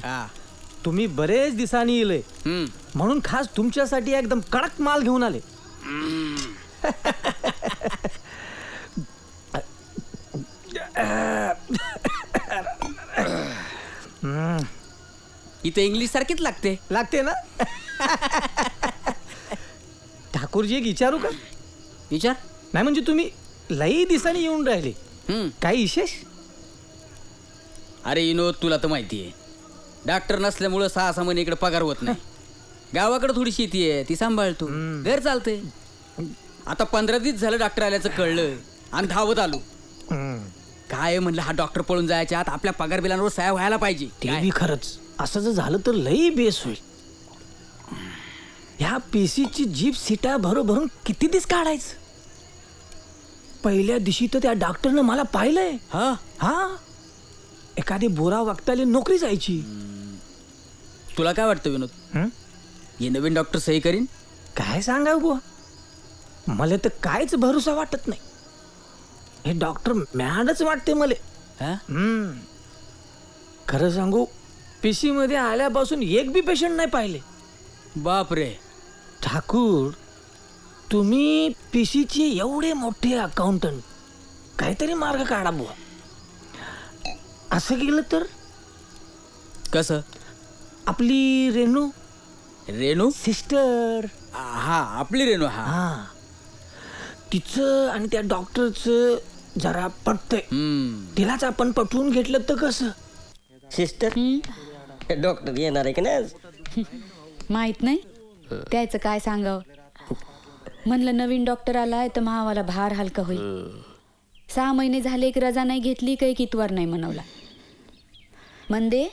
Speaker 4: तुम्ही बरेच दिवसांनी येले म्हणून खास तुमच्यासाठी एकदम कडक माल घेऊन आले.
Speaker 12: इथे इंग्लिश सारखीच लागते
Speaker 4: ना. ठाकूरजी एक विचारू का?
Speaker 12: विचार.
Speaker 4: नाही म्हणजे तुम्ही लई दिवसांनी येऊन राहिले, काही विशेष?
Speaker 12: अरे विनोद, तुला तर माहिती आहे डॉक्टर नसल्यामुळं 6 महिने इकडे पगार होत नाही. गावाकडे थोडी शेती आहे ती सांभाळतो, घर चालते. आता 15 दिवस झालं डॉक्टर आल्याचं कळलं आणि धावत आलो. काय म्हणलं, हा डॉक्टर पळून जायच्या आत आपल्या पगार बिलांवर सह्या व्हायला पाहिजे.
Speaker 4: ते बी खरंच. असं जर झालं तर लई बेस होईल. ह्या PCची जीप सीटा भरून किती दिवस काढायचं? पहिल्या दिवशी तर त्या डॉक्टरनं मला पाहिलंय. हा एखादी बोरा वागताली नोकरी जायची.
Speaker 12: तुला काय वाटतं विनोद, हे नवीन डॉक्टर सही करीन?
Speaker 4: काय सांगा बुवा, मला तर कायच भरोसा वाटत नाही. हे डॉक्टर मॅडच वाटते मला. खरं सांगू, PC मध्ये आल्यापासून एक बी पेशंट नाही पाहिले.
Speaker 12: बापरे.
Speaker 4: ठाकूर, तुम्ही PCचे एवढे मोठे अकाउंटंट, काहीतरी मार्ग काढा बुवा. असं केलं तर
Speaker 12: कसं?
Speaker 4: आपली
Speaker 12: रेणू
Speaker 4: सिस्टर,
Speaker 12: हा आपली रेणू,
Speaker 4: हा तिचं आणि त्या डॉक्टरचं जरा पटतंय. तिलाच आपण पटवून घेतलं तर कसं?
Speaker 3: सिस्टर, डॉक्टर येणार आहे की नाही?
Speaker 10: माहित नाही त्याचं काय सांगावं. म्हणलं नवीन डॉक्टर आलाय तर महावाला भार हलका होईल. 6 महिने झाले एक रजा नाही घेतली, काही कितवार नाही म्हणवला. मंदे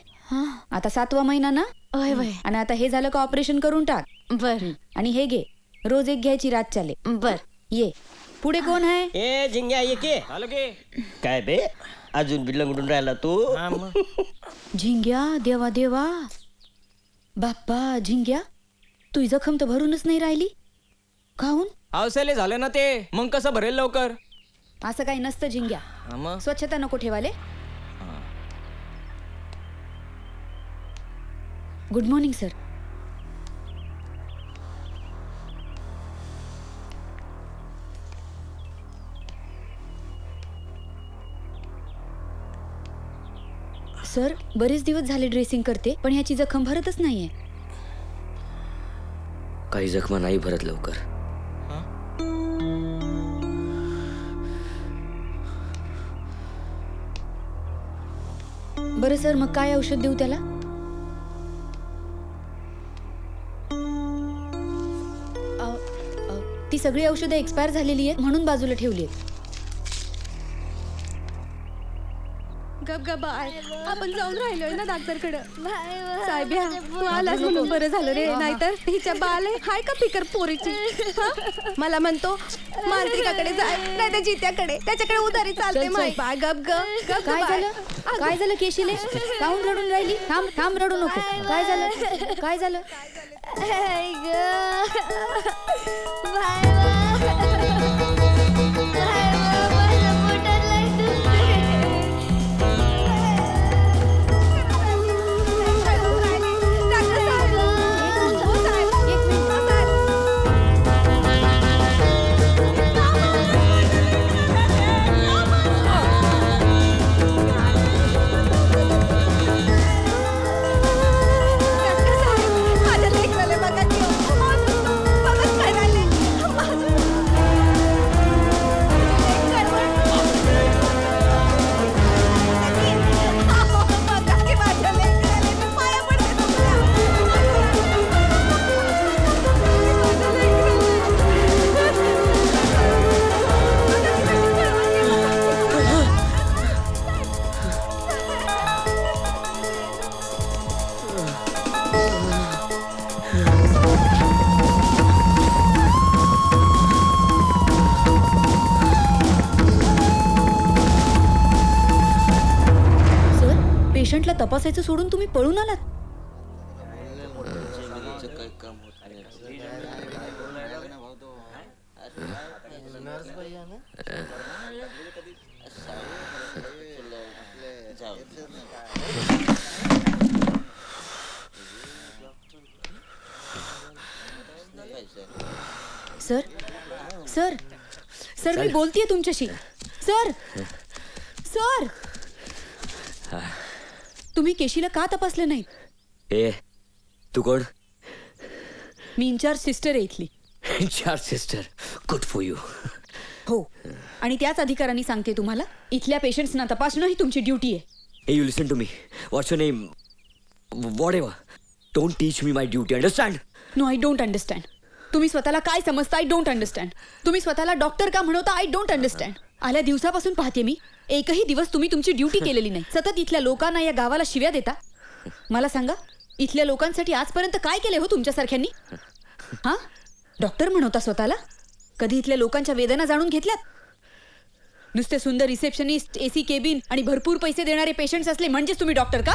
Speaker 10: आता 7वा महिना ना. आणि आता हे झालं का ऑपरेशन करून टाक.
Speaker 5: बर.
Speaker 10: आणि हे घे, रोज एक घ्यायची, रात चाले.
Speaker 5: बर.
Speaker 10: ये पुढे कोण आहे?
Speaker 3: ए झिंग्या, ये के. काय बे, अजून बी लंगडून राहिला तू?
Speaker 10: झिंग्या, देवा देवा, बाप्पा झिंग्या, तुझी जखम तर भरूनच नाही राहिली. खाऊन
Speaker 12: अवसले झालं ना ते, मग कसं भरेल लवकर?
Speaker 10: असं काही नसतं झिंग्या. स्वच्छता नको ठेवाले. Good morning sir. सर, बरेच दिवस झाले ड्रेसिंग करते, पण ह्याची जखम भरतच नाहीये.
Speaker 3: काही जखमा नाही भरत लवकर.
Speaker 10: बरं सर, मग काय औषध देऊ त्याला? ती सगळी औषधं एक्सपायर झालेली आहेत म्हणून बाजूला ठेवली आहेत.
Speaker 5: गप आपण जाऊन राहिलोय ना डॉक्टरकडे. साहेब्या, तू आलास म्हणून बरं झालं रे, नाहीतर हिच्या बाले हाय का फिकर पोरीची. मला म्हणतो मार्तिकाकडे जाय, नाही त्या जित्याकडे, त्याच्याकडे उधारी चालते. माय गप.
Speaker 10: काय झालं केशीले? काहून रडून राहिली? थांब रडू नको. काय झालं? तपासायचं सोडून तुम्ही पळून आलात? सर सर सर मी बोलतेय तुमच्याशी. सर सर तुम्ही केशीला का तपासलं नाही?
Speaker 3: ए तू कोण?
Speaker 10: मी इन्चार्ज सिस्टर आहे इथली.
Speaker 3: In charge sister, good for you.
Speaker 10: हो, आणि त्याच अधिकारांनी सांगते तुम्हाला, इथल्या पेशंट्सना तपासणं ही तुमची ड्युटी आहे.
Speaker 3: Hey, you listen to me. What's your name? Whatever. Don't teach me my duty. Understand?
Speaker 10: No, I don't understand. तुम्ही स्वतःला काय समजता? I don't understand. तुम्ही स्वतःला डॉक्टर का म्हणवता? I don't understand. आल्या दिवसापासून पाहते मी, एकही दिवस तुम्ही तुमची ड्युटी केलेली नाही. सतत इथल्या लोकांना, या गावाला शिव्या देता. मला सांगा, इथल्या लोकांसाठी आजपर्यंत काय केले हो तुमच्यासारख्यांनी? हा, डॉक्टर म्हणवता स्वतःला? कधी इथल्या लोकांच्या वेदना जाणून घेतल्यात? नुसते सुंदर रिसेप्शनिस्ट, एसी केबिन आणि भरपूर पैसे देणारे पेशंट्स असले म्हणजेच तुम्ही डॉक्टर का?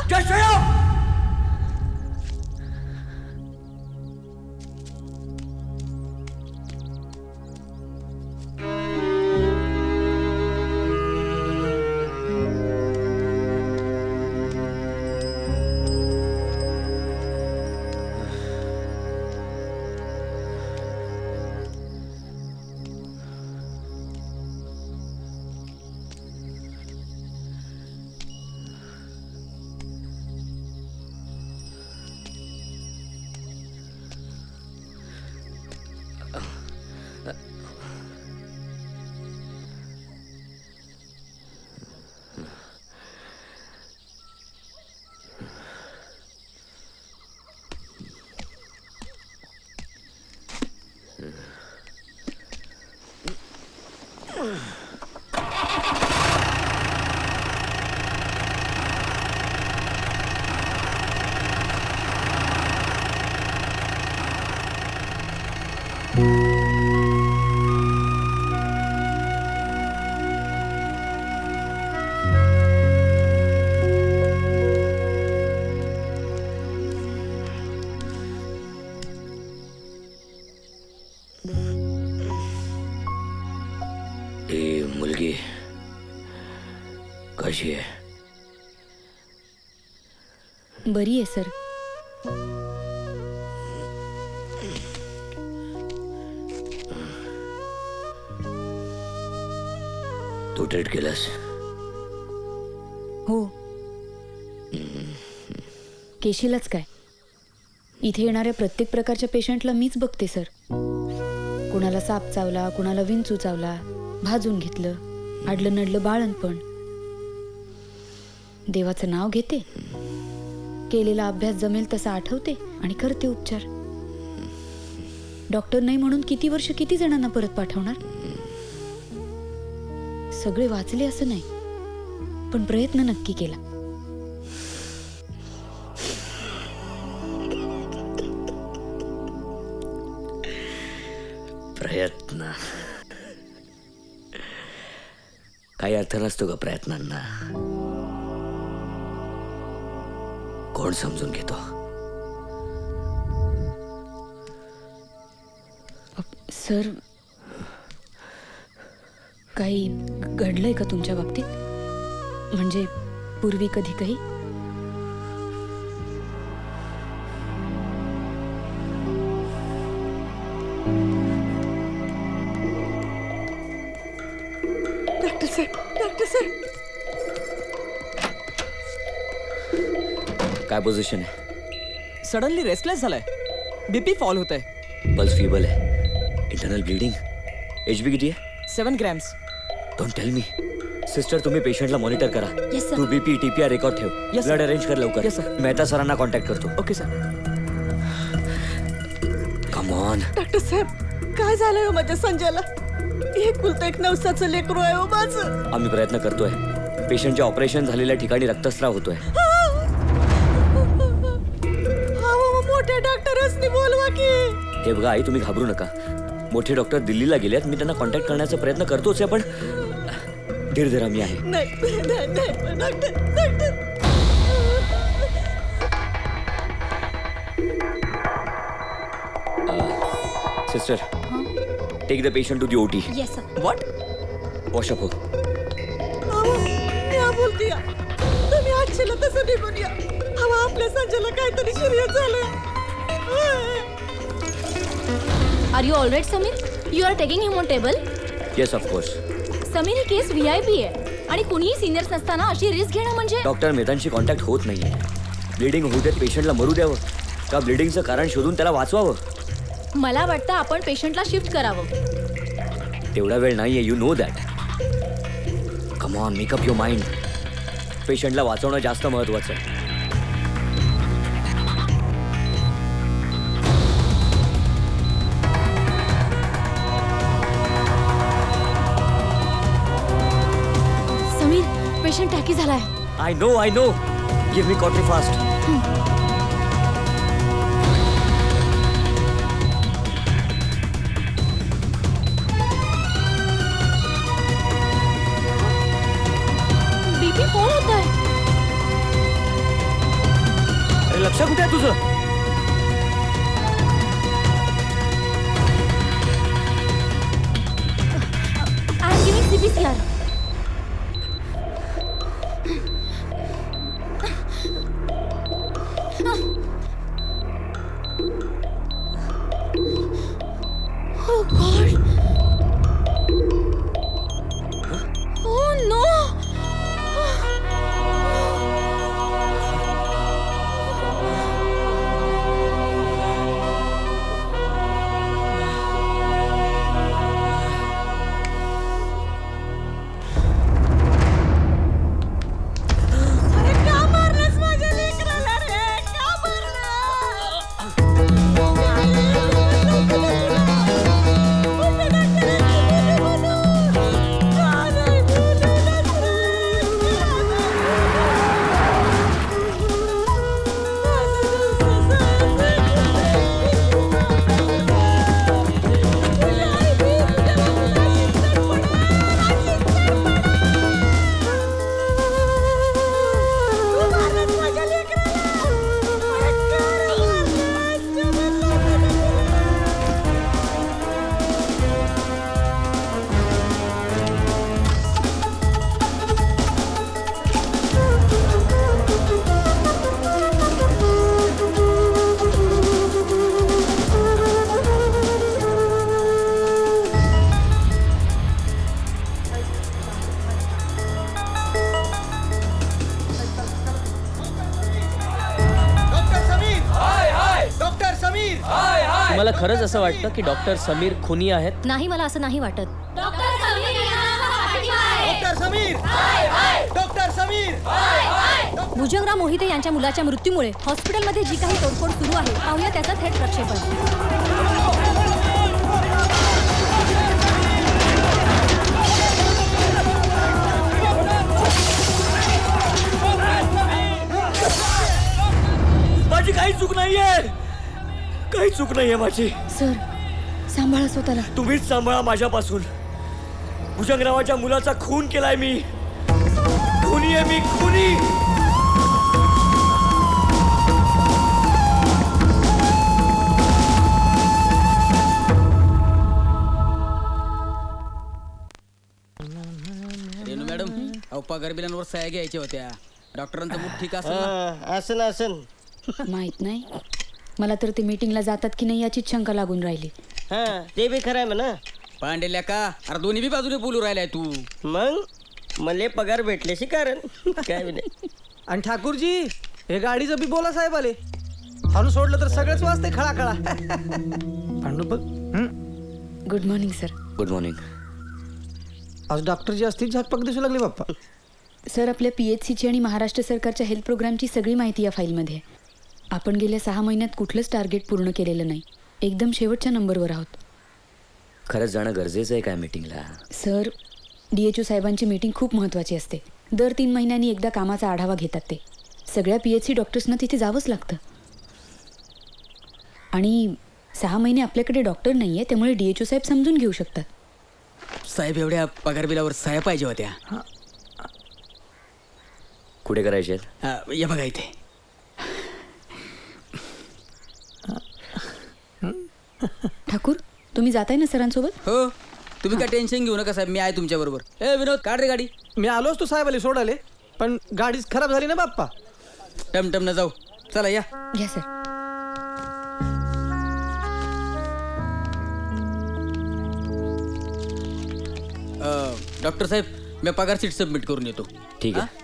Speaker 3: मुलगी कशी आहे?
Speaker 10: बरी आहे सर.
Speaker 3: तू ट्रीट केलंस?
Speaker 10: हो. केशीलाच काय, इथे येणाऱ्या प्रत्येक प्रकारच्या पेशंटला मीच बघते सर. कुणाला साप चावला, कुणाला विंचू चावला, भाजून घेतलं, आडलं नडलं बाळणपण. देवाचं नाव घेते, केलेला अभ्यास जमेल तसा आठवते आणि करते उपचार. डॉक्टर नाही म्हणून किती वर्ष किती जणांना परत पाठवणार? सगळे वाचले असं नाही, पण प्रयत्न नक्की केला.
Speaker 3: प्रयत्न काही अर्थ नसतो का प्रयत्नांना? कोण समजून घेतो?
Speaker 10: सर, काही घडलंय का तुमच्या बाबतीत? म्हणजे पूर्वी कधी काही?
Speaker 2: डॉक्टर साहेब, डॉक्टर साहेब.
Speaker 3: काय पोझिशन आहे?
Speaker 4: सडनली रेस्टलेस झालाय, बीपी फॉल होत आहे,
Speaker 3: पल्स फीबल आहे, इंटरनल ब्लीडिंग. HB किती आहे?
Speaker 4: 7 grams.
Speaker 3: Don't tell me. Sister, तुम्ही पेशंटला मॉनिटर करा.
Speaker 8: Yes, sir.
Speaker 3: तू BP TPR रेकॉर्ड ठेव.
Speaker 4: Yes,
Speaker 3: blood
Speaker 4: sir.
Speaker 3: अरेंज कर लवकर.
Speaker 4: Yes, sir.
Speaker 3: मेहता सरांना कॉन्टॅक्ट करतो.
Speaker 4: Okay sir.
Speaker 3: Come on.
Speaker 2: Doctor साहेब, काय झालंय हो माझ्या संजयला? एक कुलतं एक नवसाचं लेकरू आहे हो माझं.
Speaker 3: आम्ही प्रयत्न करतोय. पेशंटच्या ऑपरेशन झालेल्या ठिकाणी रक्तस्राव होतोय.
Speaker 2: मोठ्या डॉक्टरसनी बोलवा की.
Speaker 3: हे बघा आई, तुम्ही घाबरू नका. मोठे डॉक्टर दिल्लीला गेलेत. मी त्यांना कॉन्टॅक्ट करण्याचा प्रयत्न करतोच आहे, पण धीर धरा, मी आहे.
Speaker 2: नाही doctor.
Speaker 3: Sister take the patient to the OT.
Speaker 8: Yes sir.
Speaker 3: What? Wash-up हो.
Speaker 2: क्या बोलती तुम्ही आजच्याला तसं निघून या. हवा आपल्या संजयला काहीतरी सिरियस झालं.
Speaker 8: Are you all right Sameer? You are taking him on table?
Speaker 3: Yes of course.
Speaker 8: Sameer ही केस VIP आहे आणि कुणीही सिनियर्स नसताना अशी रिस्क घेणं म्हणजे.
Speaker 3: डॉक्टर मेहतांशी कॉन्टॅक्ट होत नाहीये. ब्लिडिंग होऊ देत, पेशंटला मरू द्यावं का ब्लिडिंगचं कारण शोधून त्याला वाचवावं?
Speaker 8: मला वाटतं आपण पेशंटला शिफ्ट करावं.
Speaker 3: तेवढा वेळ नाहीये, you know that. Come on, make up your mind. पेशंटला वाचवणं जास्त महत्वाचं आहे.
Speaker 8: समीर, पेशंट टॅकी झालाय.
Speaker 3: I know. Give me cautery fast.
Speaker 8: BP फोन होत आहे.
Speaker 3: अरे लक्ष कुठे आहे तुझं?
Speaker 8: I am giving CPR. Oh God. Oh no.
Speaker 2: अरे का मारलंस माझ्या लेकराला रे? का
Speaker 1: तुम्हाला खरंच असं वाटतं की डॉक्टर समीर खुनी आहेत?
Speaker 8: नाही, मला असं नाही वाटत.
Speaker 4: डॉक्टर समीर.
Speaker 8: भुजंगराव मोहिते यांच्या मुलाच्या मृत्यूमुळे हॉस्पिटलमध्ये जी काही तोडफोड सुरू आहे, पाहूया त्याचा थेट प्रक्षेपण.
Speaker 3: माझी काही चूक नाहीये माझी.
Speaker 10: सर, सांभाळा स्वतःला.
Speaker 3: तुम्हीच सांभाळा माझ्यापासून. भुजंगरावाच्या मुलाचा खून केलाय मी. खुनी आहे मी, खुनी.
Speaker 12: रेणू मॅडम, अहो पगार बिलांवर सह्या घ्यायच्या होत्या. डॉक्टरांचं मूड ठीक असेल
Speaker 7: असन
Speaker 10: माहित नाही, मला तर ते मीटिंगला जातात की नाही याची शंका लागून राहिली.
Speaker 7: ते बी खरं आहे म्हणा.
Speaker 12: पांडेल्या का? अरे दोन्ही बी बाजूने बोलू राहिलाय तू.
Speaker 7: मग मले पगार भेटल्याशी कारण काय बी नाही.
Speaker 4: आणि ठाकूरजी, हे गाडीचं बी बोला साहेब आले. हाणून सोडलं तर सगळंच वाजते खळाखळा.
Speaker 10: Good morning sir.
Speaker 3: Good morning.
Speaker 4: आज डॉक्टरजी असतील झाकपाक दिसू लागले बाप्पा.
Speaker 10: सर, आपल्या PHCची आणि महाराष्ट्र सरकारच्या हेल्थ प्रोग्रामची सगळी माहिती या फाईलमध्ये आहे. आपण गेल्या 6 महिन्यात कुठलंच टार्गेट पूर्ण केलेलं नाही. एकदम शेवटच्या नंबरवर आहोत.
Speaker 3: खरंच जाणं गरजेचं आहे काय मीटिंगला?
Speaker 10: सर, DHO साहेबांची मीटिंग खूप महत्त्वाची असते. दर 3 महिन्यांनी एकदा कामाचा आढावा घेतात ते. सगळ्या PHC डॉक्टर्सना तिथे जावंच लागतं. आणि 6 महिने आपल्याकडे डॉक्टर नाही आहे, त्यामुळे DHO साहेब समजून घेऊ शकतात.
Speaker 12: साहेब, एवढ्या पगार बिलावर सह्या पाहिजे होत्या.
Speaker 3: कुठे करायचे?
Speaker 12: या बघा इथे.
Speaker 10: ठाकूर, तुम्ही जाताय ना सरांसोबत?
Speaker 12: हो, तुम्ही काय टेन्शन घेऊ नका साहेब, मी आहे तुमच्या बरोबर. ए विनोद, काढ रे गाडी.
Speaker 4: मी आलोच तू साहेब आले सोडाले, पण गाडीच खराब झाली ना बाप्पा.
Speaker 12: टमटम न जाऊ. चला या.
Speaker 10: घ्या सर.
Speaker 12: डॉक्टर साहेब, मी पगार शीट सबमिट करून येतो.
Speaker 3: ठीक आहे.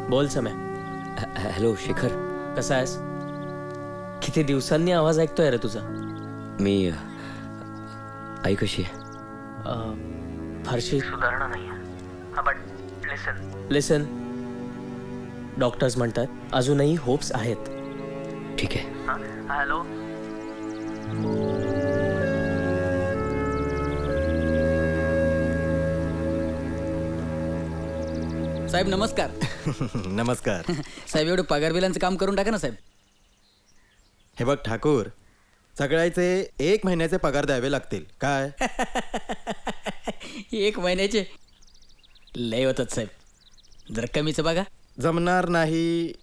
Speaker 1: बोल सम्या.
Speaker 3: हॅलो शेखर.
Speaker 1: कसा आहेस? किती दिवसांनी आवाज ऐकतोय रे तुझा.
Speaker 3: मी आई कशी आहे?
Speaker 1: फारशी सुधारणा नाही. लिसन, डॉक्टर्स म्हणतात अजूनही होप्स आहेत.
Speaker 3: ठीक आहे.
Speaker 1: हॅलो.
Speaker 12: साहेब नमस्कार.
Speaker 4: नमस्कार.
Speaker 12: साहेब एवढं पगार बिलांचं काम करून टाका ना साहेब.
Speaker 13: हे बघ ठाकूर, सगळ्याचे 1 महिन्याचे पगार द्यावे लागतील काय?
Speaker 12: 1 महिन्याचे लय होतात साहेब, जरा कमीच बघा.
Speaker 13: जमणार नाही.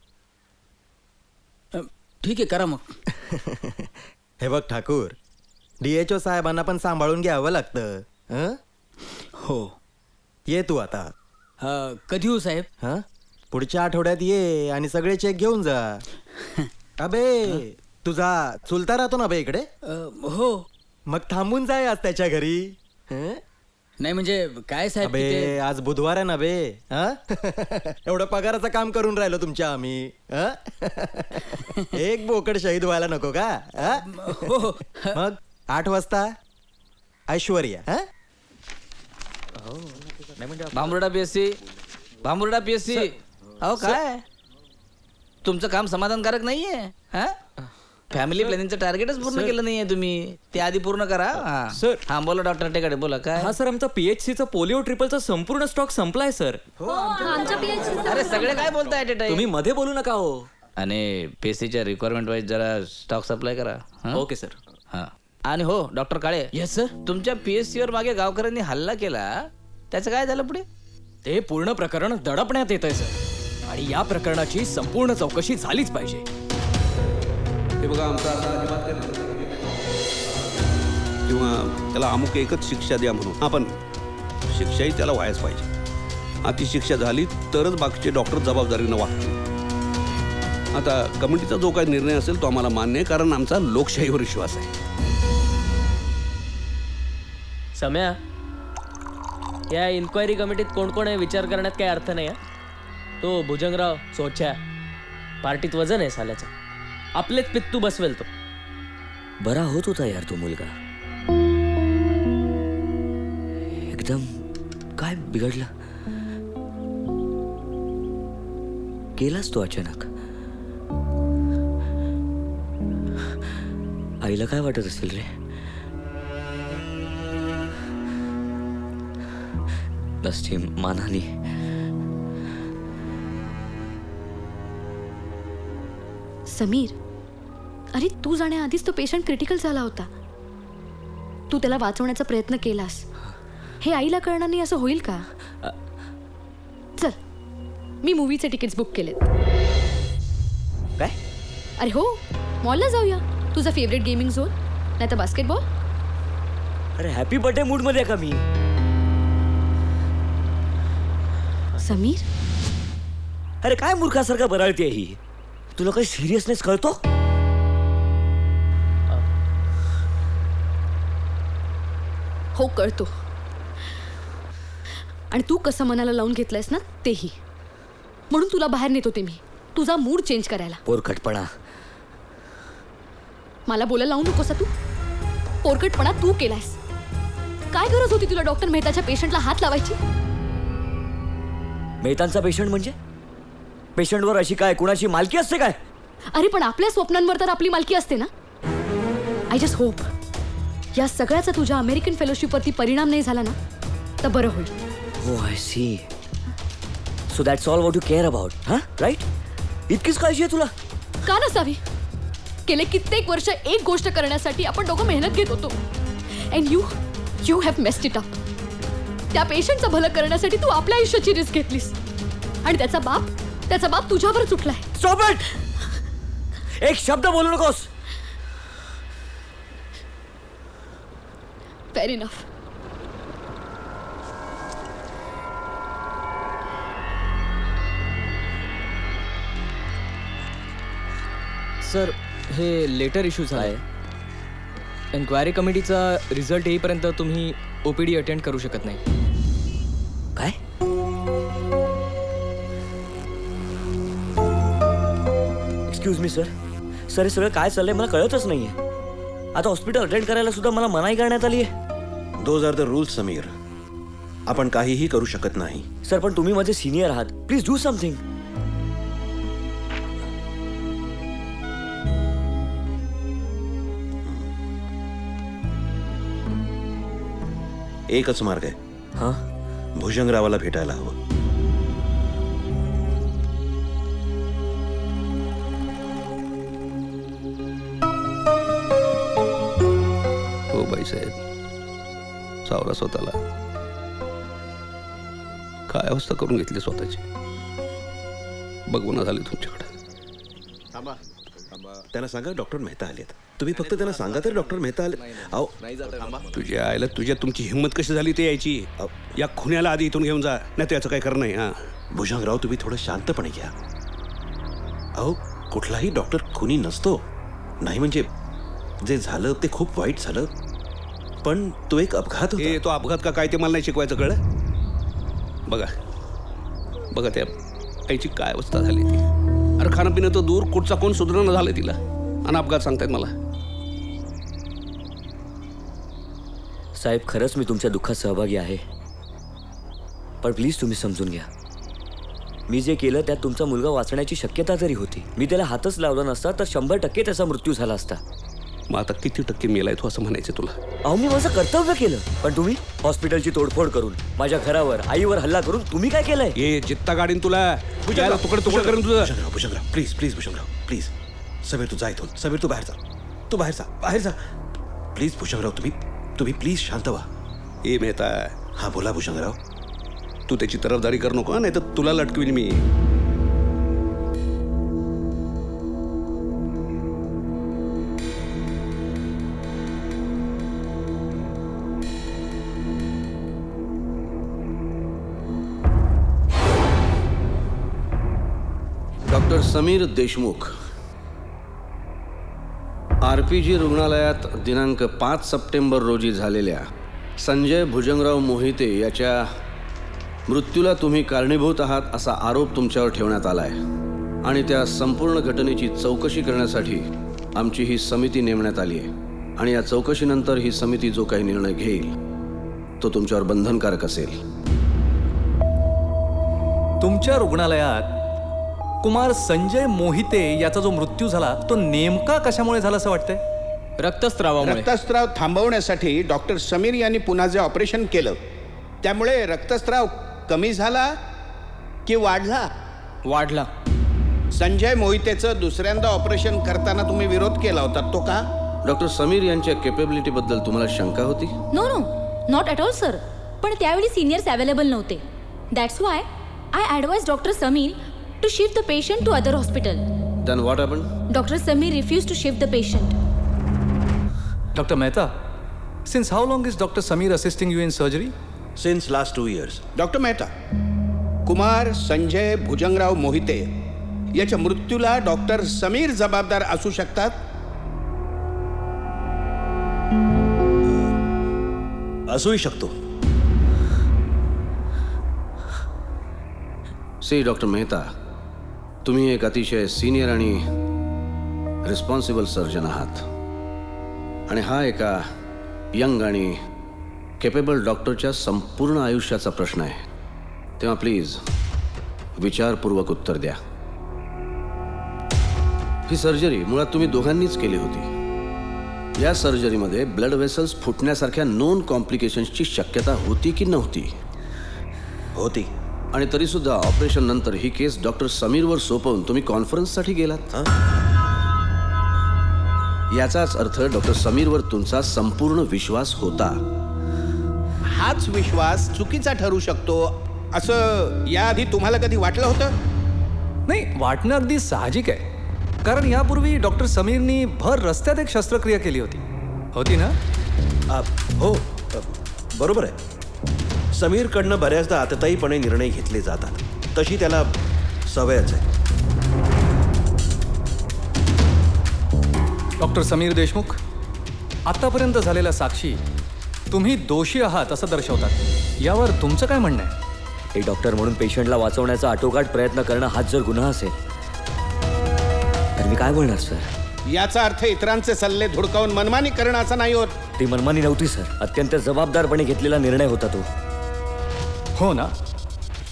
Speaker 12: ठीक आहे, करा मग.
Speaker 13: हे बघ ठाकूर, DHO साहेबांना पण सांभाळून घ्यावं लागतं. हं?
Speaker 12: हो.
Speaker 13: ये तू आता.
Speaker 12: कधी हो साहेब?
Speaker 13: हा, पुढच्या आठवड्यात ये आणि सगळे चेक घेऊन जा. अबे तुझा चुलता राहतो ना बे इकडे?
Speaker 12: हो.
Speaker 13: मग थांबून जाय आज त्याच्या घरी. हं?
Speaker 12: नाही म्हणजे काय साहेब,
Speaker 13: अबे आज बुधवार आहे ना बे. हा? एवढं पगाराचं काम करून राहिलो तुमच्या आम्ही. हं? एक बोकड शहीद व्हायला नको का? हं? मग 8 वाजता ऐश्वर्या. हं?
Speaker 14: भांबुर्डा PSC, भांबुर्डा PSC. अहो काय तुमचं काम समाधानकारक नाहीये? हा, फॅमिली प्लॅनिंगचं टार्गेटच पूर्ण केलं नाहीये तुम्ही. ते आधी पूर्ण करा.
Speaker 1: सर.
Speaker 14: हा बोला डॉक्टर टेकाडे, बोला काय?
Speaker 1: हा सर, आमचा PHCचा पोलिओ ट्रिपलचा संपूर्ण स्टॉक संपलाय सर.
Speaker 14: अरे सगळे काय बोलताय ॲट ए टाइम?
Speaker 1: तुम्ही मध्ये बोलू नका हो.
Speaker 14: आणि PSCच्या रिक्वायरमेंट वाईज जरा स्टॉक सप्लाय करा.
Speaker 1: Okay sir.
Speaker 14: हा, आणि हो डॉक्टर काळे.
Speaker 1: Yes sir.
Speaker 14: तुमच्या PSC वर मागे गावकऱ्यांनी हल्ला केला, त्याचं काय झालं पुढे?
Speaker 1: ते पूर्ण प्रकरण दडपण्यात येत आहे सर, आणि या प्रकरणाची संपूर्ण चौकशी झालीच पाहिजे.
Speaker 11: हे बघा, आमचा असा अजिबात काही म्हणत नाही. किंवा त्याला अमुक एकच शिक्षा द्या म्हणून. आपण शिक्षाही त्याला व्हायच पाहिजे. अति शिक्षा झाली तरच बाकीचे डॉक्टर जबाबदारीनं वागतील. आता कमिटीचा जो काही निर्णय असेल तो आम्हाला मान्य आहे, कारण आमचा लोकशाहीवर विश्वास आहे.
Speaker 1: सम्या, या इन्क्वायरी कमिटीत कोण कोण आहे विचार करण्यात काही अर्थ नाही. तो भुजंगराव सोच्या पार्टीत वजन आहे साल्याचं. आपलेच पित्तू बसवेल तो.
Speaker 3: बरा होत होता यार तो मुलगा. एकदम काय बिघडलं केलाच तो अचानक. आईला काय वाटत असेल रे? नसती मानानी.
Speaker 5: समीर, अरे तू जाण्याआधीच तो पेशंट क्रिटिकल झाला होता. तू त्याला वाचवण्याचा प्रयत्न केलास. हे आईला कळणार नाही असं होईल का? चल, मी मूवीचे तिकीट्स बुक केलेत.
Speaker 3: काय?
Speaker 5: अरे हो, मॉलला जाऊया. तुझा फेवरेट गेमिंग झोन नाही तर बास्केटबॉल.
Speaker 3: अरे हॅपी बर्थडे मूड मध्ये का मी?
Speaker 5: समीर,
Speaker 3: अरे काय मूर्खासारखा बराळते ही. तुला काही सिरियसनेस कळतो?
Speaker 5: हो कळतो. आणि तू कसं मनाला लावून घेतलंयस ना तेही. म्हणून तुला बाहेर नेत होते मी, तुझा मूड चेंज करायला.
Speaker 3: पोरखटपणा.
Speaker 5: मला बोलायला लावू नकोस तू. पोरकटपणा तू केलायस. काय गरज होती तुला डॉक्टर मेहताच्या पेशंटला हात लावायची?
Speaker 3: मेहतांचा पेशंट म्हणजे? पेशंटवर अशी काय कुणाची मालकी असते काय?
Speaker 5: अरे पण आपल्या स्वप्नांवर तर आपली मालकी असते ना. आय जस्ट होप या सगळ्याचा तुझ्या अमेरिकन फेलोशिपवरती परिणाम नाही झाला ना तर बरं होईल.
Speaker 3: हो, I see. So that's all what you care about. हा, राईट? इतकीच काळजी आहे तुला?
Speaker 5: का नसावी? गेले कित्येक वर्ष एक गोष्ट करण्यासाठी आपण दोघं मेहनत घेत होतो. And you have messed it up. त्या पेशंटचं भलं करण्यासाठी तू आपल्या आयुष्याची रिस्क घेतलीस.
Speaker 8: आणि त्याचा बाप तुझ्यावर चुकलाय.
Speaker 3: Stop it. एक शब्द बोलू नकोस.
Speaker 8: Fair enough.
Speaker 15: सर हे लेटर इश्यू झालं आहे. एन्क्वायरी कमिटीचा रिझल्ट येईपर्यंत तुम्ही OPD अटेंड करू शकत नाही.
Speaker 3: काय? Excuse me sir. सर हे सगळं काय चाललंय मला कळतच नाहीये. आता हॉस्पिटल अटेंड करायला सुद्धा मला मनाई करण्यात आली आहे.
Speaker 6: Those are the rules Sameer. आपण काहीही करू शकत नाही.
Speaker 3: सर पण तुम्ही माझे सिनियर आहात. Please do something.
Speaker 6: एकच मार्ग आहे.
Speaker 3: हा?
Speaker 6: भुजंगरावाला भेटायला हवं.
Speaker 11: हो बाईसाहेब, सावरा स्वतःला. काय अवस्था करून घेतली स्वतःची. बघवणं झाली तुमच्याकडे.
Speaker 6: त्यांना सांगा डॉक्टर मेहता आलेत. तुम्ही फक्त त्यांना सांगा तर डॉक्टर मेहता आले. अहो
Speaker 11: तुझ्या आईला तुमची हिंमत कशी झाली ते यायची. या खुन्याला आधी इथून घेऊन जा, नाही त्याचं काय खरं नाही. हा
Speaker 6: भुजंगराव तुम्ही थोडं शांतपणे घ्या. अहो कुठलाही डॉक्टर खुनी नसतो. नाही म्हणजे जे झालं ते खूप वाईट झालं, पण तो एक अपघात होता.
Speaker 11: तो अपघात का काय ते मला नाही शिकवायचं. कळलं? बघा त्या आईची काय अवस्था झाली ती. अरे खाणं पिणं तर दूर, कुठचा कोण सुधारणा झालं तिला, आणि अपघात सांगतायत मला.
Speaker 3: साहेब खरंच मी तुमच्या दुःखात सहभागी आहे, पण प्लीज तुम्ही समजून घ्या. मी जे केलं त्यात तुमचा मुलगा वाचण्याची शक्यता जरी होती. मी त्याला हातच लावला नसता तर 100% त्याचा मृत्यू झाला असता.
Speaker 11: मग आता किती टक्के मेलाय तू असं म्हणायचं तुला?
Speaker 3: अहो मी माझं कर्तव्य केलं, पण तुम्ही हॉस्पिटलची तोडफोड करून, माझ्या घरावर आईवर हल्ला करून तुम्ही काय केलंय?
Speaker 11: ये जित्ता गाडीन तुला तुकडं करून तुझं.
Speaker 6: Bhujangrao please please. Bhujangrao please. Sameer तू जा इथून. समीर तू बाहेर जा. तू बाहेर जा, बाहेर जा प्लीज. भुजंगराव तुम्ही प्लीज शांत व्हा.
Speaker 11: ए मेहता.
Speaker 6: हा बोला भुजंगराव.
Speaker 11: तू त्याची तरफदारी करू नको, नाही तर तुला लटकवीन मी.
Speaker 16: डॉक्टर समीर देशमुख, RPG रुग्णालयात दिनांक 5 सप्टेंबर रोजी झालेल्या संजय भुजंगराव मोहिते याच्या मृत्यूला तुम्ही कारणीभूत आहात असा आरोप तुमच्यावर ठेवण्यात आला आहे, आणि त्या संपूर्ण घटनेची चौकशी करण्यासाठी आमची ही समिती नेमण्यात आली आहे. आणि या चौकशीनंतर ही समिती जो काही निर्णय घेईल तो तुमच्यावर बंधनकारक असेल.
Speaker 17: तुमच्या रुग्णालयात कुमार संजय मोहिते याचा जो मृत्यू झाला तो नेमका कशामुळे झाला असं वाटतंय?
Speaker 15: रक्तस्रावामुळे.
Speaker 18: रक्तस्राव थांबवण्यासाठी डॉक्टर समीर यांनी पुन्हा जे ऑपरेशन केलं त्यामुळे रक्तस्राव कमी झाला की वाढला?
Speaker 15: वाढला.
Speaker 18: संजय मोहितेचं दुसऱ्यांदा ऑपरेशन करताना तुम्ही विरोध केला होता, तो का?
Speaker 16: डॉक्टर समीर यांच्या केपेबिलिटीबद्दल तुम्हाला शंका होती?
Speaker 8: No no, not at all sir. पण त्यावेळी सिनियर्स अवेलेबल नव्हते. That's why I advise doctor Sameer to shift the patient to other hospital.
Speaker 16: Then what happened?
Speaker 8: Dr. Samir refused to shift the patient.
Speaker 17: Dr. Mehta, since how long is Dr. Samir assisting you in surgery?
Speaker 6: Since last 2 years.
Speaker 18: Doctor Mehta, Kumar Sanjay Bhujangrao Mohite याच्या मृत्यूला doctor Sameer जबाबदार असू शकतात?
Speaker 6: असूही शकतो.
Speaker 16: C doctor Mehta, तुम्ही एक अतिशय senior आणि रिस्पॉन्सिबल सर्जन आहात, आणि हा एका यंग आणि केपेबल डॉक्टरच्या संपूर्ण आयुष्याचा प्रश्न आहे. तेव्हा प्लीज विचारपूर्वक उत्तर द्या. ही सर्जरी मुळात तुम्ही दोघांनीच केली होती. या सर्जरीमध्ये ब्लड वेसल्स फुटण्यासारख्या नोन कॉम्प्लिकेशन्सची शक्यता होती की नव्हती?
Speaker 6: होती.
Speaker 16: आणि तरी सुद्धा ऑपरेशन नंतर ही केस डॉक्टर समीरवर सोपवून तुम्ही कॉन्फरन्ससाठी गेलात. याचाच अर्थ डॉक्टर समीरवर तुमचा संपूर्ण विश्वास होता.
Speaker 18: हाच विश्वास चुकीचा ठरू शकतो असं याआधी तुम्हाला कधी वाटलं होतं?
Speaker 17: नाही, वाटणं अगदी साहजिक आहे. कारण यापूर्वी डॉक्टर समीरनी भर रस्त्यात एक शस्त्रक्रिया केली होती ना?
Speaker 6: हो, बरोबर आहे. समीरकडनं बऱ्याचदा आतताईपणे निर्णय घेतले जातात, तशी त्याला सवयच आहे.
Speaker 17: डॉक्टर समीर देशमुख, आतापर्यंत झालेल्या साक्षी तुम्ही दोषी आहात असं दर्शवतात. यावर तुमचं काय म्हणणं आहे?
Speaker 3: एक डॉक्टर म्हणून पेशंटला वाचवण्याचा आटोकाट प्रयत्न करणं हाच जर गुन्हा असेल तर मी काय बोलणार सर?
Speaker 18: याचा अर्थ इतरांचे सल्ले धुडकावून मनमानी करणं असा नाही होत.
Speaker 3: ती मनमानी नव्हती सर, अत्यंत जबाबदारपणे घेतलेला निर्णय होता तो.
Speaker 17: हो ना,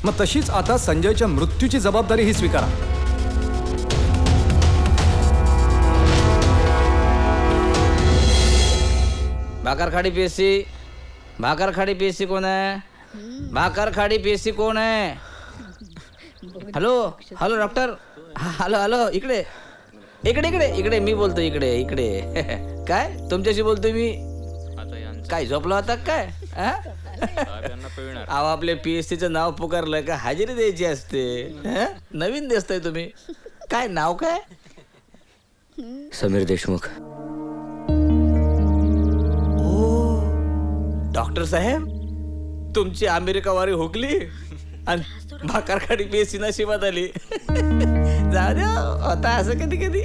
Speaker 17: मग तशीच आता संजयच्या मृत्यूची जबाबदारी ही स्वीकारा.
Speaker 14: भाकरखाडी पीएससी कोण आहे? भाकरखाडी पीएससी कोण आहे? Hello doctor. हॅलो इकडे मी बोलतो. इकडे काय तुमच्याशी बोलतोय मी? काय झोपला होता काय? अहो, आपल्या पीएससीचं नाव पुकारलं का हजेरी द्यायची असते. नवीन दिसताय तुम्ही. काय नाव काय?
Speaker 3: समीर देशमुख.
Speaker 14: डॉक्टर साहेब, तुमची अमेरिकावारी हुकली आणि भाकरखाडी पीएससी नशिबात आली. जाऊ द्या, होता असं कधी कधी.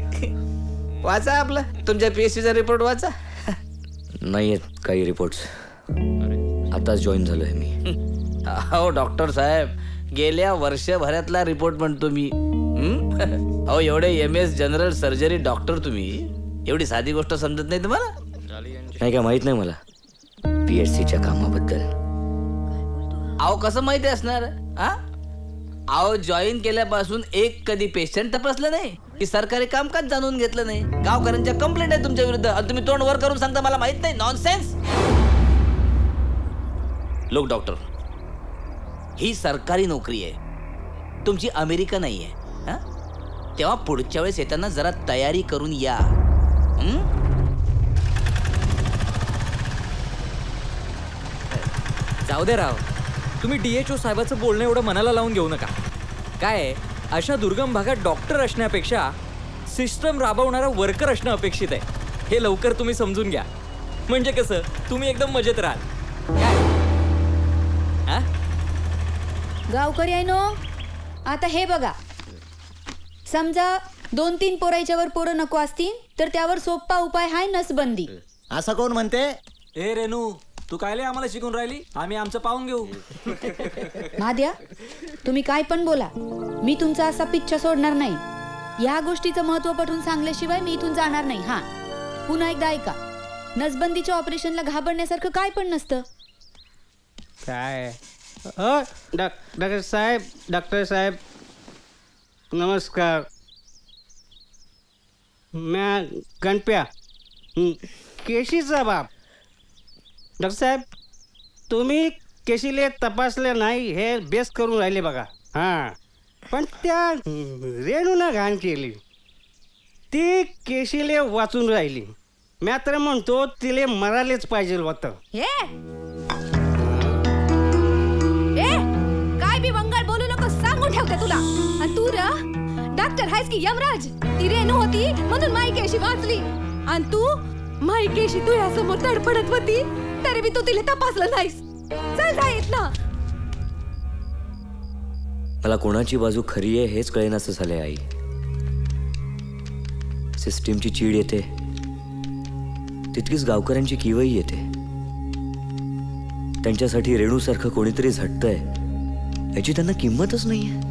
Speaker 14: वाचा आपला तुमच्या पीएससीचा रिपोर्ट वाचा.
Speaker 3: नाही आहेत काही रिपोर्ट्स. आताच जॉईन झालोय मी.
Speaker 14: हो डॉक्टर साहेब, गेल्या वर्षभरातला रिपोर्ट म्हणतो मी. अहो, एवढे MS जनरल सर्जरी डॉक्टर तुम्ही, एवढी साधी गोष्ट समजत नाही तुम्हाला?
Speaker 3: नाही का माहित नाही मला PHCच्या कामाबद्दल.
Speaker 14: अहो, कसं माहिती असणार? अहो, जॉईन केल्यापासून एक कधी पेशंट तपासलं नाही की सरकारी कामकाज जाणून घेतलं नाही. गावकऱ्यांच्या कंप्लेंट आहे तुमच्या विरुद्ध आणि तुम्ही तोंड वर करून सांगता मला माहित नाही. नॉनसेन्स. लोक डॉक्टर, ही सरकारी नोकरी आहे, तुमची अमेरिका नाही आहे. तेव्हा पुढच्या वेळेस येताना जरा तयारी करून या.
Speaker 15: जाऊ दे राव, तुम्ही DHO साहेबाचं बोलणं एवढं मनाला लावून घेऊ नका. काय अशा दुर्गम भागात डॉक्टर असण्यापेक्षा सिस्टम राबवणारा वर्कर असणं अपेक्षित आहे. हे लवकर तुम्ही समजून घ्या. म्हणजे कसं तुम्ही एकदम मजेत राहाल.
Speaker 10: गावकरी आहे नो. आता हे बघा, समजा 2-3 पोरायच्यावर पोरं नको असतील तर त्यावर सोपा उपाय हाय नसबंदी.
Speaker 4: असं कोण म्हणते?
Speaker 15: ए रेनू, तू कायले आम्हाला शिकून राहिली? आम्ही आमचं पाहून घेऊ.
Speaker 10: महाद्या, तुम्ही काय पण बोला, मी तुमचा असा पिच्छा सोडणार नाही. या गोष्टीचं महत्व पटवून सांगल्याशिवाय मी इथून जाणार नाही. पुन्हा एकदा ऐका, नसबंदीच्या ऑपरेशनला घाबरण्यासारखं काय पण नसतं.
Speaker 7: काय डॉक्टर साहेब नमस्कार. म्या गणप्या, केशीचा बाप. डॉक्टर साहेब, तुम्ही केशीले तपासले नाही हे बेस करून राहिले बघा. पण त्या रेणूनं घाण केली, ती केशीले वाचून राहिली. म्या तर म्हणतो तिले मरालेच पाहिजे होतं.
Speaker 5: काय बी वंगाळ बोलू नको, सांगून ठेवते तुला. आणि तू डॉक्टर आहेस की यमराज? ती रेणू होती म्हणून माईकेशी वाचली आणि तू माईकेशी तुझ्यासमोर तडफडत होती तरी बी तू तिला तपासलं नाहीस. चल जाईत ना.
Speaker 3: मला कोणाची बाजू खरी आहे हेच कळेनासं झालंय आई. सिस्टीमची चीड येते, तितकीच गावकऱ्यांची किवही येते. त्यांच्यासाठी रेणूसारखं कोणीतरी झटतंय याची त्यांना किंमतच नाहीये.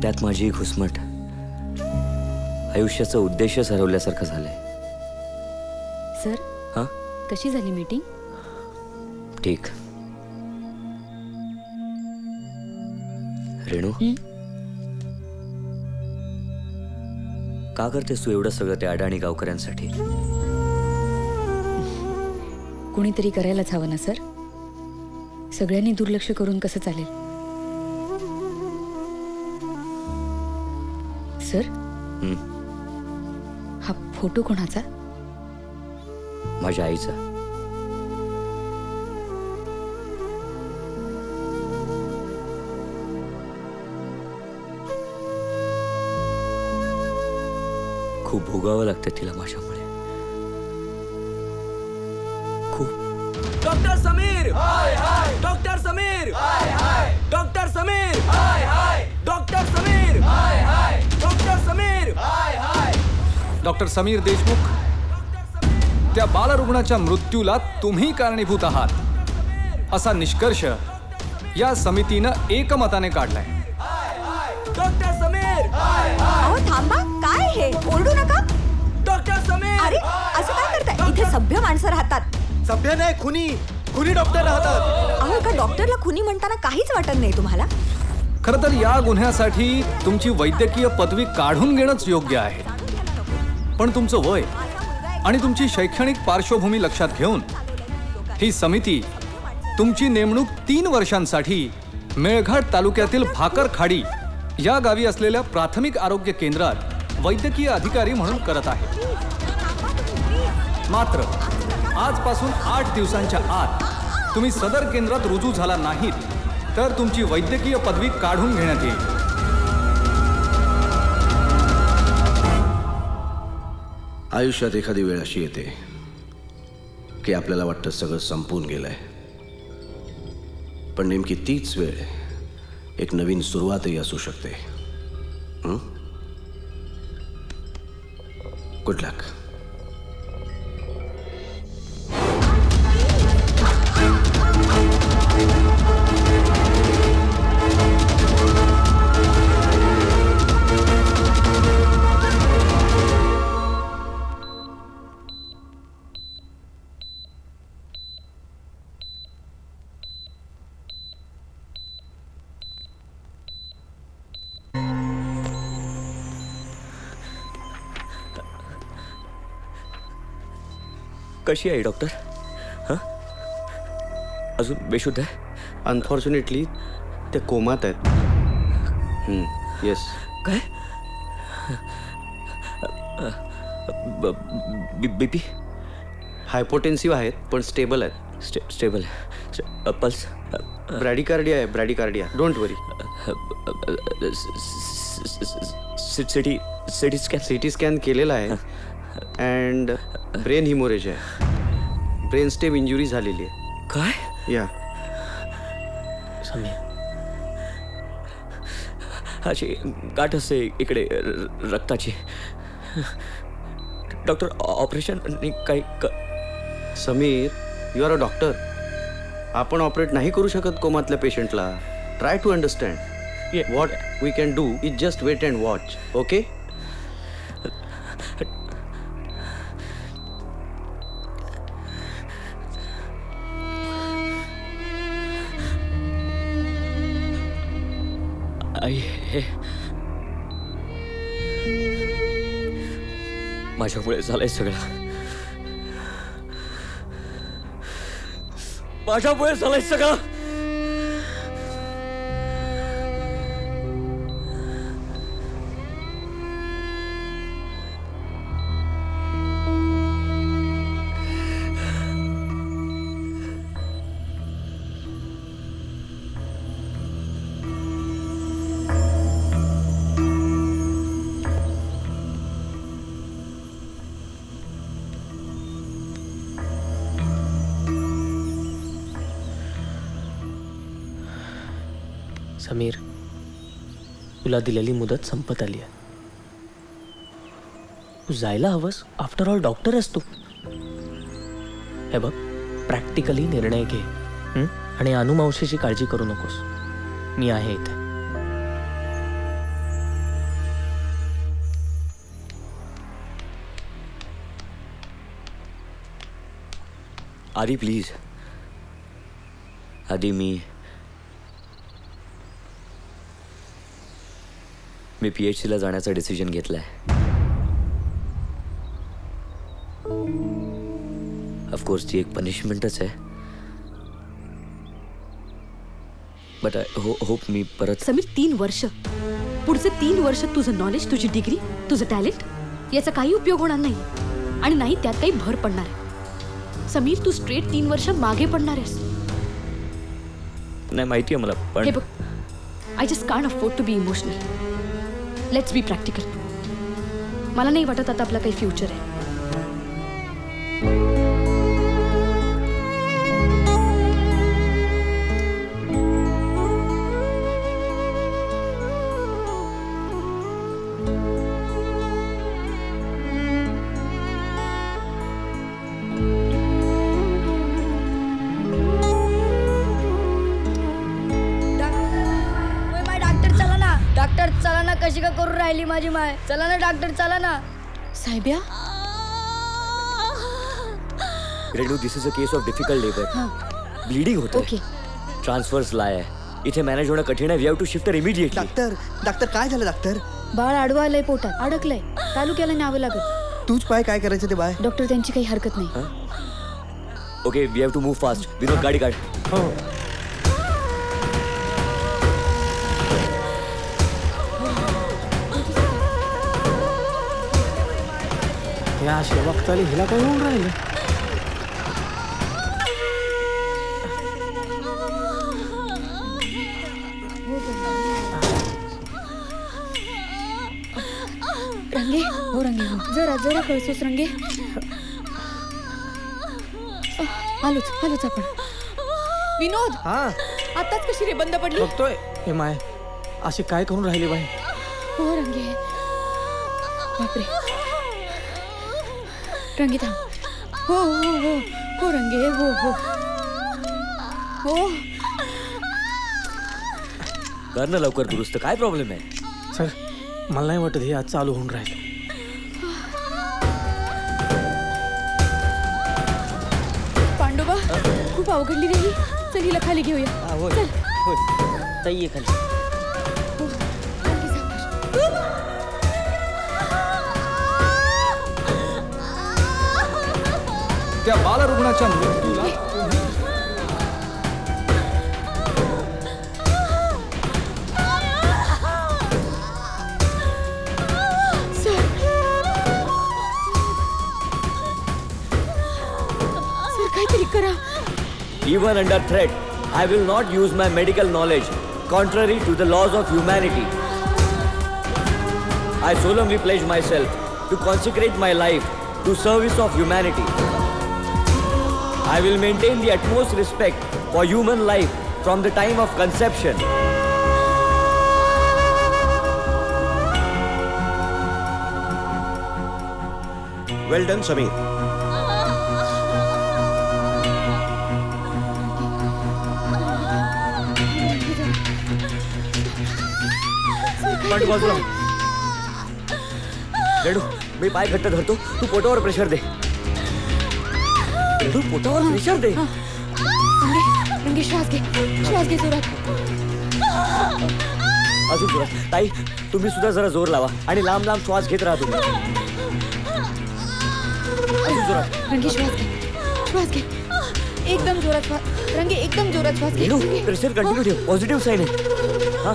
Speaker 3: त्यात माझी घुसमट आयुष्याचा उद्देशच हरवल्यासारखं झालंय.
Speaker 10: सर, कशी झाली मीटिंग?
Speaker 3: ठीक. रेणू, का करतेस तू एवढं सगळं त्या अडाणी गावकऱ्यांसाठी?
Speaker 10: कुणीतरी करायलाच हवं ना सर. सगळ्यांनी दुर्लक्ष करून कसं चालेल? सर, हा फोटो कोणाचा?
Speaker 3: माझ्या आईचा. खूप भोगावं लागतं तिला माझ्यामुळे. खूप.
Speaker 19: Doctor Sameer, doctor Sameer, doctor Sameer, doctor Sameer, doctor Sameer.
Speaker 17: Doctor Sameer Deshmukh, त्या बालरुग्णाच्या मृत्यूला तुम्ही कारणीभूत आहात असा निष्कर्ष या समितीनं एकमताने काढलाय.
Speaker 19: डॉक्टर समीर.
Speaker 2: अहो थांबा, काय हे? ओरडू नका.
Speaker 19: डॉक्टर समीर.
Speaker 2: अरे असं काय करताय? इथे सभ्य माणसं राहतात.
Speaker 13: सभ्य नाही, खुनी डॉक्टर राहतात.
Speaker 2: अहो एका डॉक्टरला खुनी म्हणताना काहीच वाटत नाही तुम्हाला?
Speaker 17: खरं तर या गुन्ह्यासाठी तुमची वैद्यकीय पदवी काढून घेणंच योग्य आहे. पण तुमचं वय आणि तुमची शैक्षणिक पार्श्वभूमी लक्षात घेऊन ही समिती तुमची नेमणूक 3 वर्षांसाठी मेळघाट तालुक्यातील भाकरखाडी या गावी असलेल्या प्राथमिक आरोग्य केंद्रात वैद्यकीय अधिकारी म्हणून करत आहे. मात्र आजपासून 8 दिवसांच्या आत तुम्ही सदर केंद्रात रुजू झाला नाहीत तर तुमची वैद्यकीय पदवी काढून घेण्यात येईल.
Speaker 16: आयुष्यात एखादी वेळ अशी येते की आपल्याला वाटतं सगळं संपून गेलंय, पण नेमकी तीच वेळ एक नवीन सुरुवातही असू शकते. गुड लक.
Speaker 3: कशी आहे डॉक्टर? हां, अजून बेशुद्ध आहे?
Speaker 13: अनफॉर्च्युनेटली ते कोमात आहेत. येस.
Speaker 3: काय? बीपी?
Speaker 13: हायपोटेन्सिव्ह आहेत पण स्टेबल आहेत.
Speaker 3: स्टेबल. पल्स?
Speaker 13: ब्रॅडिकार्डिया आहे, bradycardia. Don't worry. CT scan केलेला आहे अँड ब्रेन हिमोरेज आहे. ब्रेन स्टेम इंजुरी झालेली आहे.
Speaker 3: काय?
Speaker 13: या
Speaker 3: समीर, अशी गाठ असते इकडे रक्ताची. डॉक्टर ऑपरेशन काही
Speaker 13: Sameer, you are a doctor. आपण ऑपरेट नाही करू शकत कोमातल्या पेशंटला. Try to understand. What we can do is just wait and watch. Okay?
Speaker 3: आई, हे माझ्यामुळे झालंय सगळं. माझ्यामुळे झालंय सगळं.
Speaker 1: समीर, तुला दिलेली मुदत संपत आली आहे. तू जायला हवंस. आफ्टर ऑल डॉक्टर आहेस तू. हे बघ, प्रॅक्टिकली निर्णय घे आणि अनुमावशीची काळजी करू नकोस. मी आहे इथे.
Speaker 3: आधी प्लीज. आधी मी PhD ला जाण्याचा डिसिजन घेतलाय. ऑफकोर्स ती एक पनिशमेंटच आहे, बट आय होप मी परत.
Speaker 8: समीर, 3 वर्ष, पुढचे 3 वर्ष तुझं नॉलेज, तुझी डिग्री, तुझं टॅलेंट याचा काही उपयोग होणार नाही. आणि नाही त्यात काही भर पडणार आहे. समीर, तू स्ट्रेट 3 वर्ष मागे पडणार आहेस.
Speaker 3: नाही माहिती आहे मला, पण
Speaker 8: हे बघ, I just can't afford to be emotional. Let's be practical. मला नाही वाटत आता आपला काही फ्युचर आहे.
Speaker 9: डॉक्टर चला ना, कशी का करून राहिली माझी माय. चला ना डॉक्टर, चला ना.
Speaker 8: साहेब्या,
Speaker 3: Renu, this is a case of difficult labour. Bleeding होते, ट्रान्सफर्स लाय आहे, इथे मॅनेज होणं कठीण आहे. We have to shift immediately.
Speaker 4: Doctor काय झालं डॉक्टर?
Speaker 8: बाळ आडवं आलंय, पोटात अडकलंय, तालुक्याला न्यावं लागत.
Speaker 4: तूच पाय काय करायचं ते बाय.
Speaker 8: डॉक्टर त्यांची काही हरकत नाही.
Speaker 3: Okay, we have to move fast. Vinod, गाडी काढ.
Speaker 4: हो. या शेवकाली हिला काय होऊन राहिलं?
Speaker 8: रंगे, हो रंगे, हो जरा जरा कळसोस रंगे. आलोच आपण. विनोद, आताच कशी रे बंद पडली?
Speaker 4: बघतोय. हे माय, असे काय करून राहिले बाई?
Speaker 8: हो रंगे, बापरे. रंगे थांब. हो हो हो हो रंगे, हो हो हो.
Speaker 3: कर ना लवकर दुरुस्त. काय प्रॉब्लेम आहे?
Speaker 4: सर, मला नाही वाटत हे आज चालू होऊन राहिलं.
Speaker 8: पांडुबा, खूप अवघडली रे ही. चल हिला खाली घेऊया. चल.
Speaker 1: ताई ये खाली.
Speaker 17: त्या बालरुग्णाच्या मृत्यूला
Speaker 8: सर, काहीतरी करा.
Speaker 3: Even under threat, I will not use my medical knowledge contrary to the laws of humanity. I solemnly pledge myself to consecrate my life to service of humanity. I will maintain the utmost respect for human life from the time of conception.
Speaker 6: Well done, Sameer.
Speaker 3: Pandu, बाजूला. रेणू, मी पाय घट्ट धरतो, तू पोटावर pressure दे. रेणू, पोटावर pressure दे.
Speaker 8: रंगे, श्वास घे जोरात.
Speaker 3: अजून जोरात. ताई, तुम्ही सुद्धा जरा जोर लावा आणि लांब लांब श्वास घेत राहा तुम्ही. अजून जोरात.
Speaker 8: रंगे, श्वास घे. एकदम जोरात श्वास. रंगे, एकदम जोरात श्वास घे.
Speaker 3: रेणू, प्रेशर कंटिन्यू ठेव. पॉझिटिव्ह साईन आहे. हा,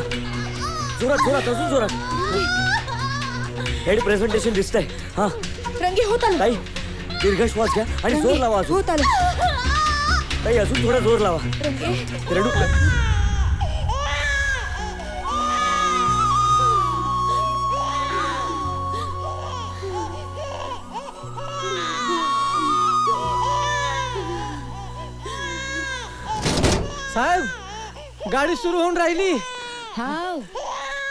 Speaker 3: जोरात, अजून जोरात. हेड प्रेझेंटेशन दिसतंय. हा
Speaker 8: रंगे, होत आलं.
Speaker 3: ताई, दीर्घ श्वास घ्या आणि जोर लावा. अजून
Speaker 8: होत आलं.
Speaker 3: ताई, अजून थोडा जोर लावा. रेणू,
Speaker 4: साहेब, गाडी सुरू होऊन राहिली.
Speaker 10: हाव,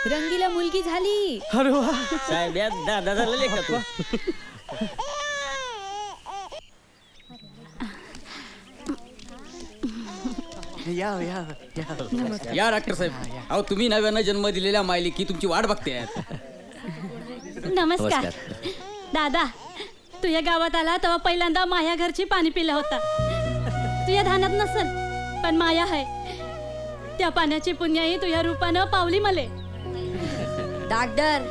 Speaker 10: रंगीला मुलगी झाली.
Speaker 4: अरे वा.
Speaker 1: साहेब, या दादाला लेखा तू.
Speaker 12: या डॉक्टर साहेब. अहो, तुम्ही नव्यानं जन्म दिलेल्या मायलेकी तुमची वाट बघते.
Speaker 8: नमस्कार दादा. तुझ्या गावात आला तेव्हा पहिल्यांदा माया घरची पाणी पिला होता. तुझ्या ध्यानात नसल, पण माया आहे. त्या पाण्याची पुण्याई तुझ्या रूपानं पावली मले.
Speaker 9: डॉक्टर,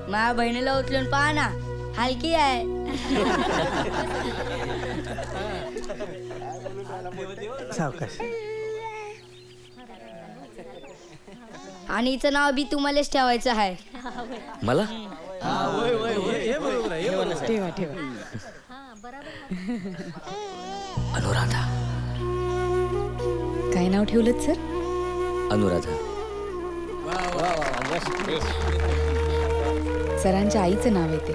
Speaker 9: माझ्या बहिणीला उचलून पहा ना, हलकी आहे.
Speaker 4: सावकाश.
Speaker 9: आणि हिचं नाव बी तुम्हालाच ठेवायचं आहे.
Speaker 3: मला
Speaker 10: ठेवा.
Speaker 3: अनुराधा.
Speaker 10: काय नाव ठेवलं सर?
Speaker 3: अनुराधा.
Speaker 10: सरांच्या आईचं नाव आहे ते.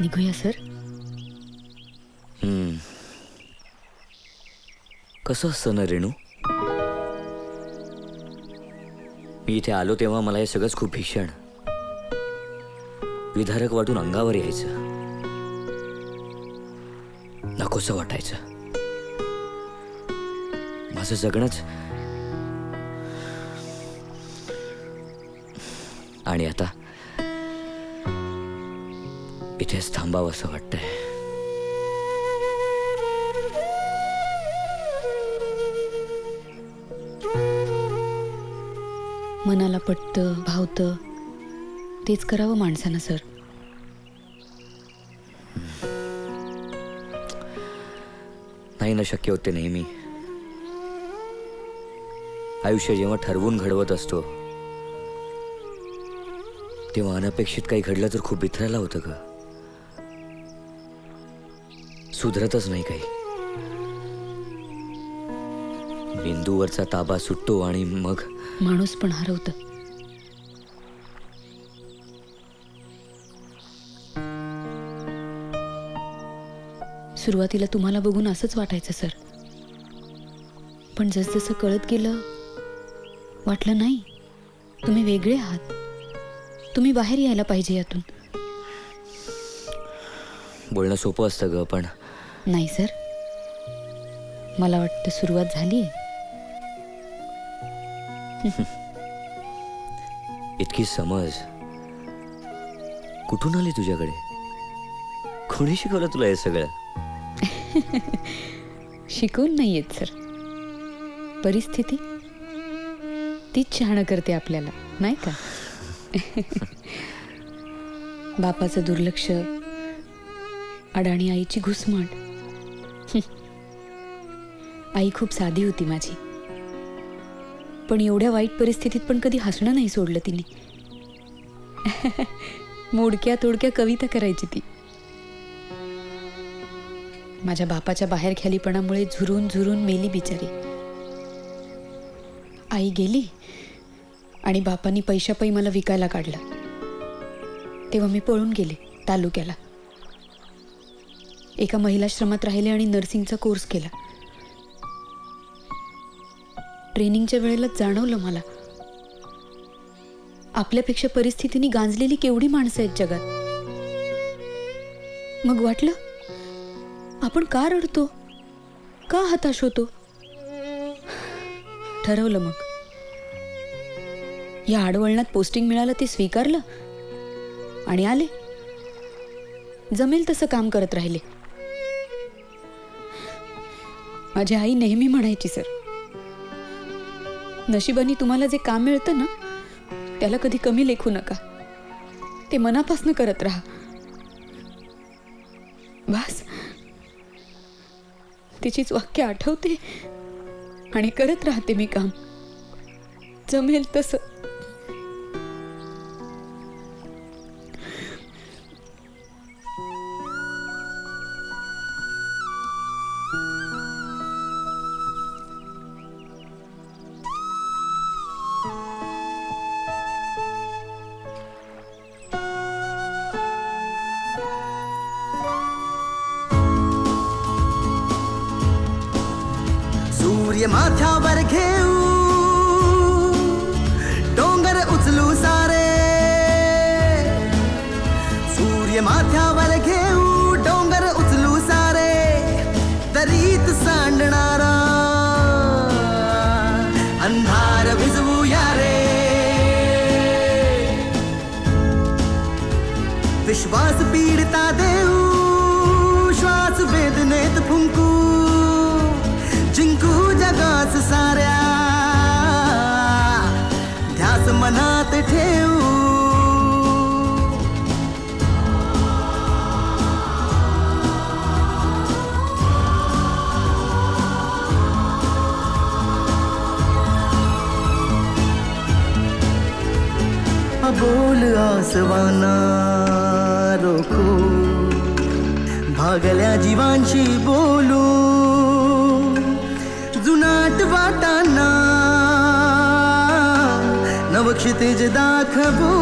Speaker 10: निघूया सर.
Speaker 3: कसं असतं ना रेणू, मी इथे आलो तेव्हा मला हे सगळंच खूप भीषण विदारक वाटून अंगावर यायचं, नकोसं वाटायचं. माझं जगणंच. आणि आता इथेच थांबावं असं वाटतंय.
Speaker 10: मनाला पटतं भावतं तेच करावं माणसानं सर.
Speaker 3: नाही ना शक्य होते नेहमी. आयुष्य जेव्हा ठरवून घडवत असतो तेव्हा अनपेक्षित काही घडलं तर खूप बिथरायला होतं ग. सुधरतच नाही काही. बिंदूवरचा ताबा सुटतो आणि मग
Speaker 10: माणूस पण हरवतं. सुरुवातीला तुम्हाला बघून असंच वाटायचं सर, पण जसजसं कळत गेलं वाटलं नाही तुम्ही वेगळे आहात, तुम्ही बाहेर यायला पाहिजे यातून.
Speaker 3: बोलणं सोपं असतं ग, पण
Speaker 10: नाही सर, मला वाटतं सुरुवात झाली.
Speaker 3: इतकी समज कुठून आली तुझ्याकडे? कोणी शिकवलं तुला हे सगळं?
Speaker 10: शिकवून नाही येत सर, परिस्थिती तीच शहाणं करते आपल्याला, नाही का? बापाचं दुर्लक्ष, अडाणी आईची घुसमट. आई खूप साधी होती माझी, पण एवढ्या वाईट परिस्थितीत पण कधी हसणं नाही सोडलं तिने. मोडक्या तोडक्या कविता करायची ती. माझ्या बापाच्या बाहेर ख्यालीपणामुळे झुरून झुरून मेली बिचारी. आई गेली आणि बापांनी पैशापायी मला विकायला काढलं. तेव्हा मी पळून गेले तालुक्याला. एका महिलाश्रमात राहिले आणि नर्सिंगचा कोर्स केला. ट्रेनिंगच्या वेळेला जाणवलं मला आपल्यापेक्षा परिस्थितीने गांजलेली केवढी माणसं आहेत जगात. मग वाटलं आपण का रडतो, का हताश होतो. ठरवलं मग या आडवळणात पोस्टिंग मिळालं ते स्वीकारलं आणि आले. जमेल तसं काम करत राहिले. माझी आई नेहमी म्हणायची, सर नशिबाने तुम्हाला जे काम मिळतं ना त्याला कधी कमी लेखू नका, ते मनापासून करत राहा. बस तिचीच वाक्य आठवते आणि करत राहते मी काम, जमेल तसं.
Speaker 20: सूर्य माथ्यावर घेऊ, डोंगर उचलू सारे. सूर्य माथ्यावर घेऊ, डोंगर उचलू सारे. दरीत सांडणारा अंधार भिजवूया रे. विश्वास पीडता देऊ, श्वास वेदनेत फुंकू. जिंकू जगाच साऱ्या, ध्यास मनात ठेवू. बोल आसवाना रोखू, भागल्या जीवांशी बोलू. जुनाट वाटांना नवक्षितेज दाखवू.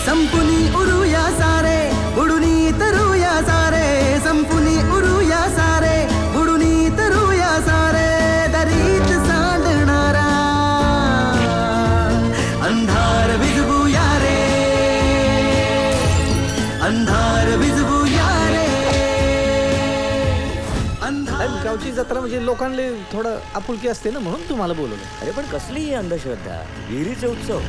Speaker 20: संपुनी उरूया सारे बुडुनी तरुया सारे संपुनी उरूया सारे बुडुनी तरुया सारे दरीत सांडणारा अंधार विझवूया रे अंधार विझवूया रे
Speaker 4: गावची जत्रा म्हणजे लोकांना थोडं आपुलकी असते ना, म्हणून तुम्हाला बोलवलं.
Speaker 3: अरे पण कसली ही अंधश्रद्धा, विहिरीचे उत्सव.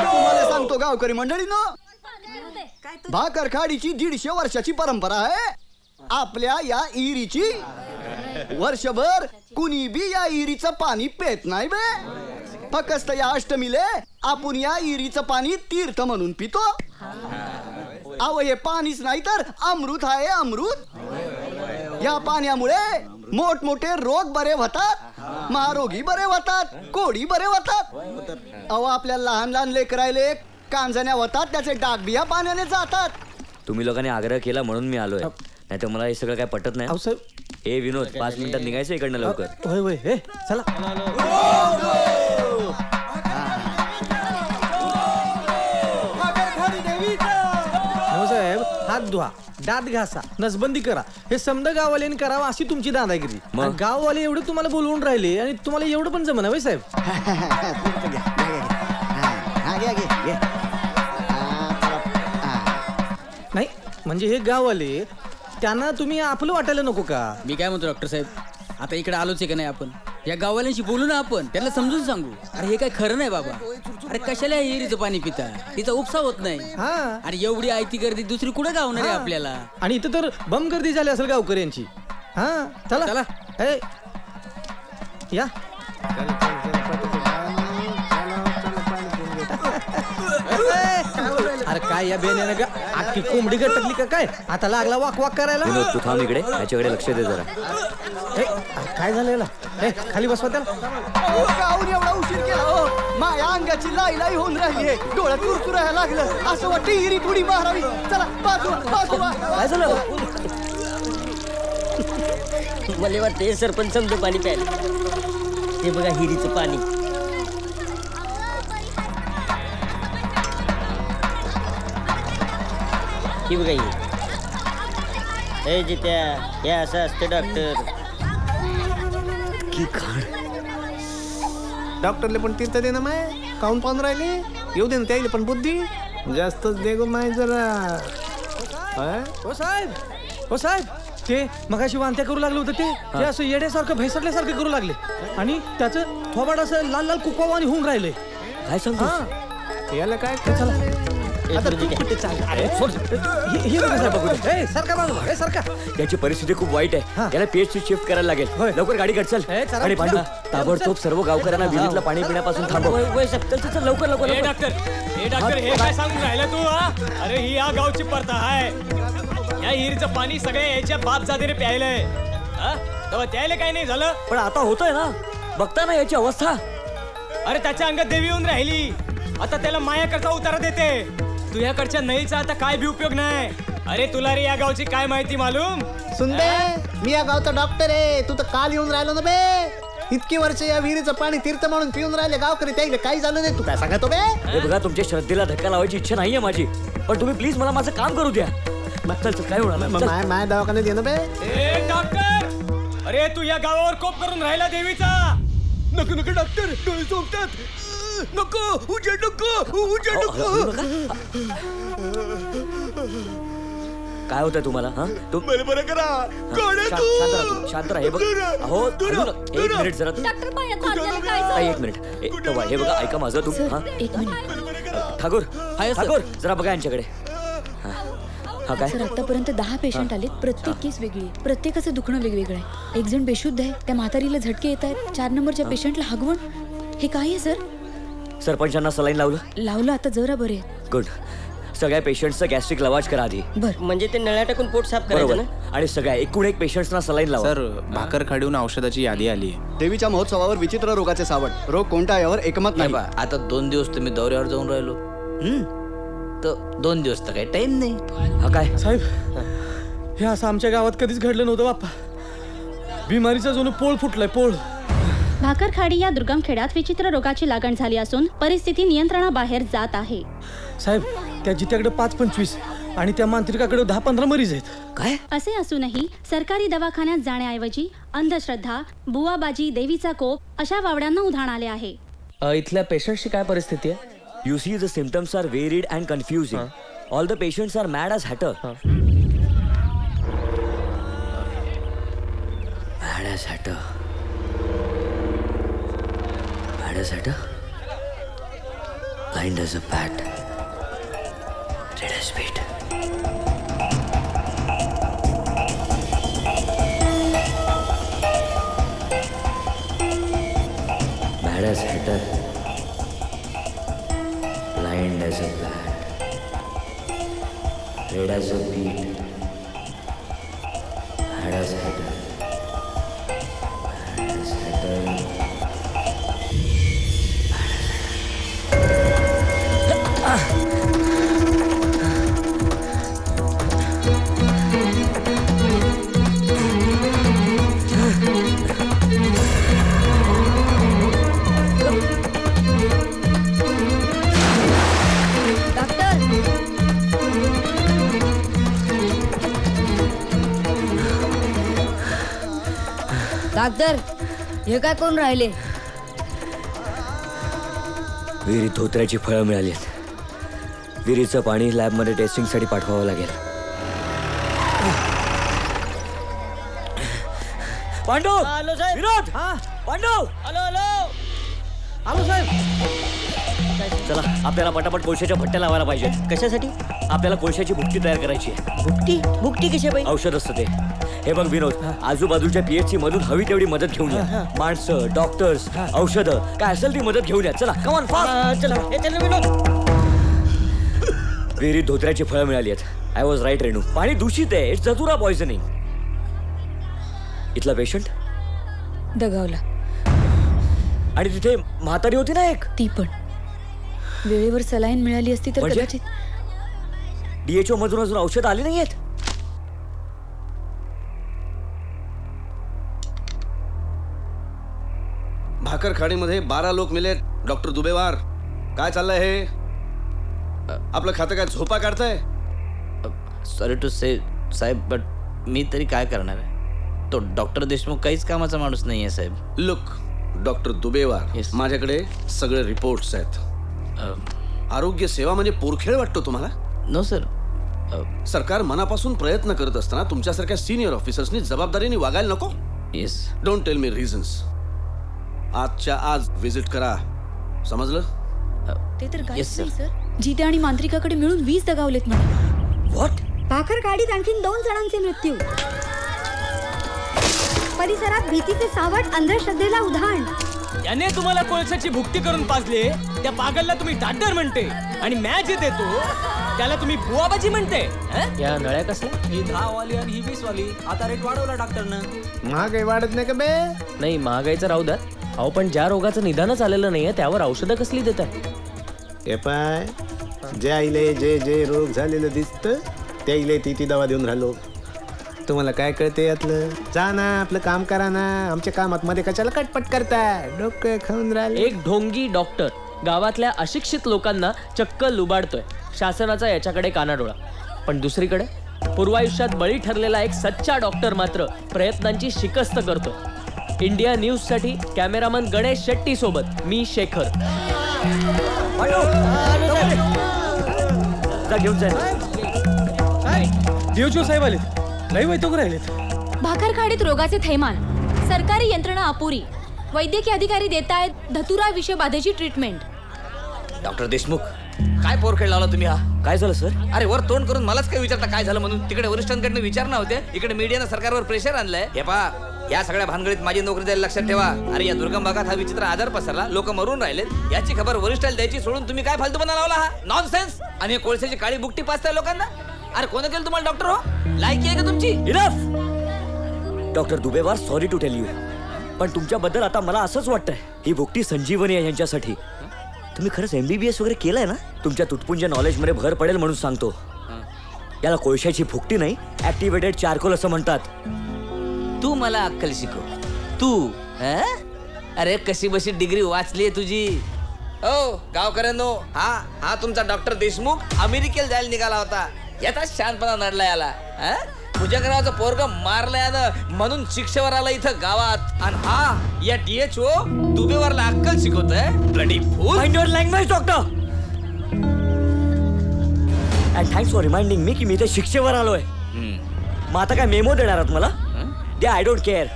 Speaker 21: तुम्हाला सांगतो गावकरी मंडळीनो, भाकर खाडीची 150 वर्षाची परंपरा आहे आपल्या या इरीची. वर्षभर कुणी बी या इरीचं पाणी पेत नाही बे. फक्त या अष्टमीले आपण या इरीचं पाणी तीर्थ म्हणून पितो. अव हे पाणीच नाही तर अमृत आहे अमृत. या पाण्यामुळे मोठमोठे रोग बरे होतात, महारोगी बरे होतात, कोडी बरे होतात. अहो आपल्या लहान लहान लेकरायले कांजण्या होतात, त्याचे डाग बिया पाण्याने जातात.
Speaker 3: तुम्ही लोकांनी आग्रह केला म्हणून मी आलोय, नाही तर मला हे सगळं काय पटत नाही. ए विनोद, 5 मिनिटात निघायचं इकडनं लवकर.
Speaker 4: होय होय, हे चला. साहेब, हात धुवा, दात घासा, नसबंदी करा, हे समद गाववाल्यांनी करावं अशी तुमची दादागिरी. आणि गाववाले एवढे तुम्हाला बोलवून राहिले आणि तुम्हाला एवढं पण जमना होय साहेब? नाही म्हणजे हे गाववाले त्यांना तुम्ही आपलं वाटायला नको का?
Speaker 12: मी काय म्हणतो डॉक्टर साहेब, आता इकडे आलोच आहे का नाही आपण, या गाववाल्यांशी बोलू ना आपण, त्यांना समजून सांगू. अरे हे काय खरं नाही बाबा. अरे कशाला हिरीचं पाणी पिता, तिचा उपसा होत नाही. आणि एवढी आयती गर्दी दुसरी कुठे गावणार आहे आपल्याला.
Speaker 4: आणि इथं तर बम गर्दी झाली असेल गावकऱ्यांची. हा चला चला, हे या. अरे काय या बेण्यानं का अख्खी कोंबडी गटकली का काय? आता लागला वाक वाक करायला.
Speaker 3: विनोद, तू थांब इकडे, याच्याकडे लक्ष दे जरा.
Speaker 4: काय झालं याला? खाली बसवा त्याला.
Speaker 21: काहून एवढा उशीर केला हो? माझ्या अंगाची लाई लाई होऊन राहिली आहे, डोळ्यात कुरकुरायला लागलं, असं वाटतं हिरी थोडी मारावी. चला बाजूला बाजूला.
Speaker 3: काय झालं?
Speaker 1: मला वाटते सरपंच समजून पाणी प्यायला. हे बघा हिरीचं पाणी. ही बघा हे जित्या, हे असं असतं डॉक्टर.
Speaker 3: की खाण
Speaker 13: डॉक्टरले पण तीर्थ दे ना माय, काऊन पाहून राहिले, येऊ दे ना त्याला पण बुद्धी जास्तच दे गो माय जरा.
Speaker 4: हो साहेब, हो साहेब, ते मगाशी वांत्या करू लागलं होतं, ते असं येड्यासारखं भेसरल्यासारखं करू लागले आणि त्याचं थोबाड असं लाल लाल कुकवानी होऊन राहिले.
Speaker 3: काय सांगतो
Speaker 13: याला काय?
Speaker 4: चला आता तू कुठे चाल? अरे सोड. हे बघा साहेब, बघू दे. ए सरका बाजूला, ए सरका.
Speaker 3: याची परिस्थिती खूप वाईट आहे, याला पीएचसी शिफ्ट करायला लागेल. लवकर गाडी कट चल. आणि पांडू, ताबडतोब सर्व गावकऱ्यांना विहिरीतलं पाणी पिण्यापासून थांबव.
Speaker 1: चल लवकर लवकर.
Speaker 22: हे डॉक्टर हे काय सांगून राहिलं तू? अरे ही या गावची प्रथा आहे, या हिरीचं पाणी सगळे याच्या बाप जातीने प्यायलंय. तेव्हा त्याला काही नाही झालं,
Speaker 3: पण आता होतंय ना, बघता ना याची अवस्था.
Speaker 22: अरे त्याच्या अंगात देवी येऊन राहिली, आता त्याला मायाकरता उतारा देते. तुझ्याकडच्या नईचा आता काय बी उपयोग नाही. अरे तुला रे या गावची काय माहिती मालूम?
Speaker 13: सुंदे, मी या गावचा डॉक्टर आहे, तू तर काल येऊन राहिलो ना बे. इतकी वर्ष या विहिरीचं पाणी तीर्थ म्हणून पिऊन राहिले गावकरी, त्याला काही झालं नाही, तू काय सांगतो बे?
Speaker 3: हे बघा, तुमच्या श्रद्धेला धक्का लावायची इच्छा नाहीये माझी, पण तुम्ही प्लीज मला माझं काम करू द्या. चल चल, काय होणार?
Speaker 13: माय दवाखान्यात ये ना बे.
Speaker 22: ए डॉक्टर, अरे तू या गावावर कोप करून राहिला देवीचा. नको नको डॉक्टर, डोळे चोपतात. नको उजेड, नको उजेड, नको.
Speaker 3: काय होतंय तुम्हाला? हा
Speaker 22: बरं बरं करा.
Speaker 3: शांत राहा. हे बघ, अहो एक मिनिट जरा. एक मिनिट. हे बघा, ऐका माझं. तू ठाकूर, ठाकूर जरा बघा यांच्याकडे. हा काय?
Speaker 10: सर, आतापर्यंत 10 पेशंट आलेत, प्रत्येक केस वेगळी, प्रत्येकाचं दुखणं वेगवेगळं आहे. एक जण बेशुद्ध आहे, त्या म्हातारीला झटके येत आहेत, 4 नंबरच्या पेशंटला हगवण. हे काय आहे सर?
Speaker 3: सरपंचांना सलाईन लावलं?
Speaker 10: लावलं, आता जरा बरे.
Speaker 3: गुड. सगळ्या पेशंटचं गॅस्ट्रिक लवाज करा आधी.
Speaker 1: म्हणजे ते नळ्या टाकून पोट साफ करायचं
Speaker 3: बरोबर.
Speaker 1: ना.
Speaker 3: आणि सगळ्या एकूण एक पेशंट्सना सलाईन लावा.
Speaker 11: सर भाकर खाडीहून औषधाची यादी आली आहे.
Speaker 21: देवीच्या महोत्सवावर विचित्र रोगाचे सावट. रोग कोणता यावर एकमत नाही.
Speaker 14: आता 2 दिवस तुम्ही दौऱ्यावर जाऊन राहिलो. तर 2 दिवस तर काही टाइम नाही.
Speaker 3: हा काय
Speaker 18: साहेब, हे असं आमच्या गावात कधीच घडलं नव्हतं बाप्पा. बिमारीचा जणू पोळ फुटलाय, पोळ.
Speaker 8: भाकरखाडी या दुर्गम खेड्यात विचित्र रोगाची लागण झाली असून परिस्थिती नियंत्रणाबाहेर जात आहे.
Speaker 18: साहेब, त्या जित्याकडे 5-25 आणि त्या मांत्रिकाकडे 10-15 मरीज आहेत.
Speaker 3: काय
Speaker 8: असे असूनही सरकारी दवाखान्यात जाण्याऐवजी अंधश्रद्धा, बुवाबाजी, देवीचा कोप अशा वावड्यांना उधाण आले आहे.
Speaker 1: इथल्या पेशंटची काय परिस्थिती आहे?
Speaker 3: You see, the symptoms are varied and confusing. All the patients are mad as hatter. Mad as hatter. Mad as hatter. Blind as a bat. Red as wheat. Mad as hatter. Blind as a bat, red as a beet, mad as hatter, mad as hatter.
Speaker 9: Doctor, हे काय करून राहिले?
Speaker 3: विहिरीत धोत्र्याची फळं मिळाली आहेत. विहिरीचं पाणी लॅबमध्ये टेस्टिंगसाठी पाठवावं लागेल. पांडू,
Speaker 1: आलो साहेब.
Speaker 3: विनोद, पांडू,
Speaker 1: आलो साहेब.
Speaker 3: चला आपल्याला पटापट कोळशाच्या भट्ट्या लावायला पाहिजेत.
Speaker 1: कशासाठी?
Speaker 3: आपल्याला कोळशाची भुकटी तयार करायची आहे.
Speaker 1: भुकटी? भुकटी कशा पाहिजे?
Speaker 3: औषध असतं ते. हे बघ विनोद, आजूबाजूच्या PHC मधून हवी तेवढी मदत घेऊन या. माणसं, डॉक्टर्स, औषधं काय असेल ती मदत घेऊन या. चला कम ऑन फास्ट.
Speaker 1: चला विनोद.
Speaker 3: विहिरीत धोत्र्याची फळं मिळाली आहेत. आय वॉज राईट रेणू. पाणी दूषित आहे. इट्स जतुरा पॉइझनिंग. इथला पेशंट
Speaker 10: दगावला.
Speaker 3: आणि तिथे म्हातारी होती ना एक,
Speaker 10: ती पण वेळेवर सलाईन मिळाली असती तर
Speaker 3: म्हणजे?
Speaker 10: कदाचित.
Speaker 3: DHO मधून अजून औषध आली नाहीयेत.
Speaker 16: भाकरखाडीमध्ये 12 लोक मेले. डॉक्टर दुबेवार, काय चाललंय हे? आपलं खातं काय झोपा काढतंय?
Speaker 14: सॉरी टू से साहेब, बट मी तरी काय करणार आहे? तो डॉक्टर देशमुख काहीच कामाचा माणूस नाही आहे साहेब.
Speaker 16: लुक डॉक्टर दुबेवार, माझ्याकडे सगळे रिपोर्ट्स आहेत. आरोग्य सेवा म्हणजे पोरखेळ वाटतो तुम्हाला?
Speaker 14: No sir.
Speaker 16: सरकार मनापासून प्रयत्न करत असताना तुमच्यासारख्या सिनियर ऑफिसर्सनी जबाबदारीने वागायला नको?
Speaker 14: Yes.
Speaker 16: Don't tell me reasons. आजच्या आज विजिट करा, समजलं?
Speaker 10: ते तर काहीच नाही सर. जिते आणि मांत्रिकाकडे मिळून 20 दगावलेत म्हणे.
Speaker 3: व्हॉट?
Speaker 5: भाकरखाडीत आणखीन 2 जणांचे मृत्यू. परिसरात भीतीचे सावट, अंधश्रद्धेला उधाण.
Speaker 22: याने तुम्हाला कोळशाची भुकटी करून पाजले, त्या पागलला तुम्ही डॉक्टर म्हणते आणि मॅच देतो त्याला तुम्ही बुवाबाजी म्हणते.
Speaker 1: या नळ्या कसल्या?
Speaker 15: ही 10 वाली आणि ही 20 वाली. आता रेट वाढवला डॉक्टरनं.
Speaker 4: महागाई वाढत नाही का बे?
Speaker 1: नाही, महागाईचं राहू द्या. अहो पण ज्या रोगाचं निदानच आलेलं नाहीये त्यावर औषधं कसली देतात?
Speaker 23: हे पाय, ज्या आईले जे रोग झालेलं दिसतं त्या इले ती दवा देऊन राहिलो. तुम्हाला काय कळते यातलं? जा ना, आपलं काम करा ना. आमच्या कामात मध्ये कशाला कटपट करताय? डोकं खाऊन राहिले.
Speaker 1: एक ढोंगी डॉक्टर गावातल्या अशिक्षित लोकांना चक्क लुबाडतोय. शासनाचा याच्याकडे कानाडोळा. पण दुसरीकडे पूर्वायुष्यात बळी ठरलेला एक सच्चा डॉक्टर मात्र प्रयत्नांची शिकस्त करतोय. इंडिया न्यूज साठी कॅमेरामन गणेश शेट्टी सोबत मी शेखर.
Speaker 18: DHO साहेब आले. लई वैतोक राहिलेत.
Speaker 10: भाकरखाडीत रोगाचे थैमान, सरकारी यंत्रणा अपुरी, वैद्यकीय अधिकारी देत आहेत धतुरा विषबाधेची ट्रीटमेंट.
Speaker 14: डॉक्टर देशमुख, काय पोरखेळ लावला तुम्ही हा?
Speaker 3: काय झालं सर?
Speaker 14: अरे वर तोंड करून मलाच काय विचारता काय झालं म्हणून? तिकडे वरिष्ठांकडनं विचारणा होते, इकडे मीडियानं सरकारवर प्रेशर आणलंय. हे पहा, या सगळ्या भानगडीत माझी नोकरी द्यायला लक्षात ठेवा. अरे या दुर्गम भागात हा विचित्र आजार पसरला, लोक मरून राहिलेत, याची खबर वरिष्ठाला द्यायची सोडून तुम्ही काय फालतूपणा लावला हा नॉनसेन्स. आणि कोळशाची काळी बुकटी पाचताय लोकांना. अरे कोण केलं तुम्हाला डॉक्टर हो? लायकी आहे का तुमची?
Speaker 3: Enough doctor Dubewar, sorry to tell you, पण तुमच्याबद्दल आता मला असंच वाटतंय ही भुकटी संजीवनी आहे यांच्यासाठी. तुम्ही खरंच MBBS वगैरे केलंय ना? तुमच्या तुटपुंज नॉलेजमध्ये भर पडेल म्हणून सांगतो. याला कोळशाची भुकटी नाही, ऍक्टिव्हेटेड चारकोल असं म्हणतात.
Speaker 14: तू मला अक्कल शिकव. तू अरे कशी बशी डिग्री वाचली तुझी. ओ गावकऱ्यांनो, हा तुमचा डॉक्टर देशमुख अमेरिकेला जायला निघाला होता. याचा शांतपणा नडला याला. भुजंगरावचं पोरग मारलं यानं म्हणून शिक्षेवर आला इथं गावात. आणि हा या DHO दुबेवरला अक्कल शिकवतोय. Bloody fool.
Speaker 3: Mind your language doctor. And thanks for reminding me की मी इथे शिक्षेवर आलोय. मग आता काय मेमो देणार आहात मला? दे, I don't care.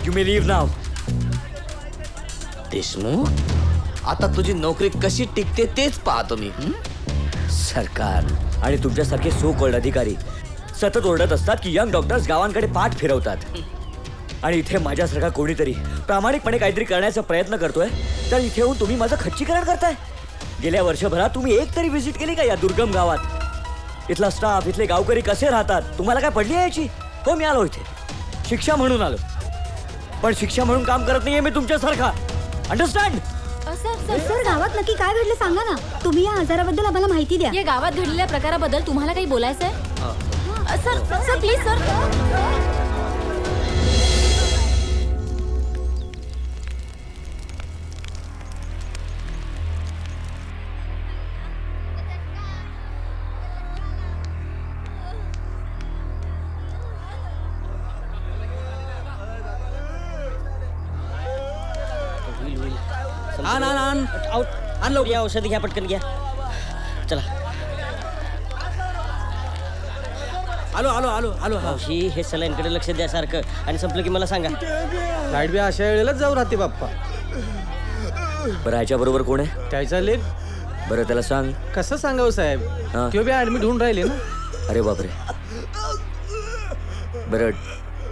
Speaker 3: You may leave now.
Speaker 14: Deshmukh, आता तुझी नोकरी कशी टिकते तेच पाहतो मी.
Speaker 3: सरकार आणि तुमच्यासारखे सो कॉल्ड अधिकारी सतत ओरडत असतात की यंग डॉक्टर्स गावांकडे पाठ फिरवतात. आणि इथे माझ्यासारखा कोणीतरी प्रामाणिकपणे काहीतरी करण्याचा प्रयत्न करतोय, तर इथे येऊन तुम्ही माझं खच्चीकरण करताय. गेल्या वर्षभरात तुम्ही एक तरी व्हिजिट केली का या दुर्गम गावात? इथला स्टाफ, इथले गावकरी कसे राहतात तुम्हाला काय पडली याची? हो, मी आलो इथे शिक्षा म्हणून आलो, पण शिक्षा म्हणून काम करत नाहीये मी तुमच्यासारखा. अंडरस्टँड?
Speaker 2: सर गावात नक्की काय घडलं सांगा ना. तुम्ही या आजाराबद्दल आम्हाला माहिती द्या.
Speaker 8: या गावात घडलेल्या प्रकाराबद्दल तुम्हाला काही बोलायचं आहे? Sir please sir.
Speaker 1: आण लवकर. औषधी घ्या, पटकन घ्या. चला.
Speaker 18: आलो आलो आलो आलो.
Speaker 1: मावशी, हे सलाईनकडे लक्ष द्या सारखं, आणि संपलं की मला सांगा.
Speaker 18: लाईट बी अशा वेळेलाच जाऊ राहते बाप्पा.
Speaker 3: बरं, याच्या बरोबर कोण आहे?
Speaker 18: त्याचा लेख.
Speaker 3: बरं त्याला सांग.
Speaker 18: कसं सांगावं साहेब, तो बी ऍडमिट होऊन राहिले ना.
Speaker 3: अरे बापरे. बरं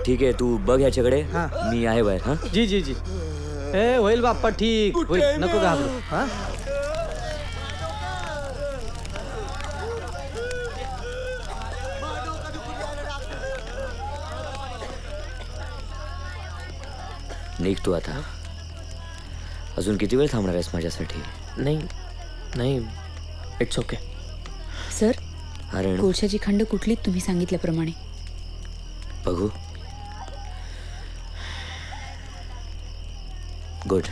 Speaker 3: ठीक आहे, तू बघ ह्याच्याकडे, मी आहे बाहेर. हा
Speaker 18: जी जी जी. ए होईल बाप्पा, ठीक होईल, नको घाबरू. हा
Speaker 3: निघतो आता. अजून किती वेळ थांबणार आहेस माझ्यासाठी?
Speaker 1: नाही, इट्स ओके.
Speaker 10: सर,
Speaker 3: अरे
Speaker 10: कोळशाची खंड कुठली तुम्ही सांगितल्याप्रमाणे?
Speaker 3: बघू. गुड.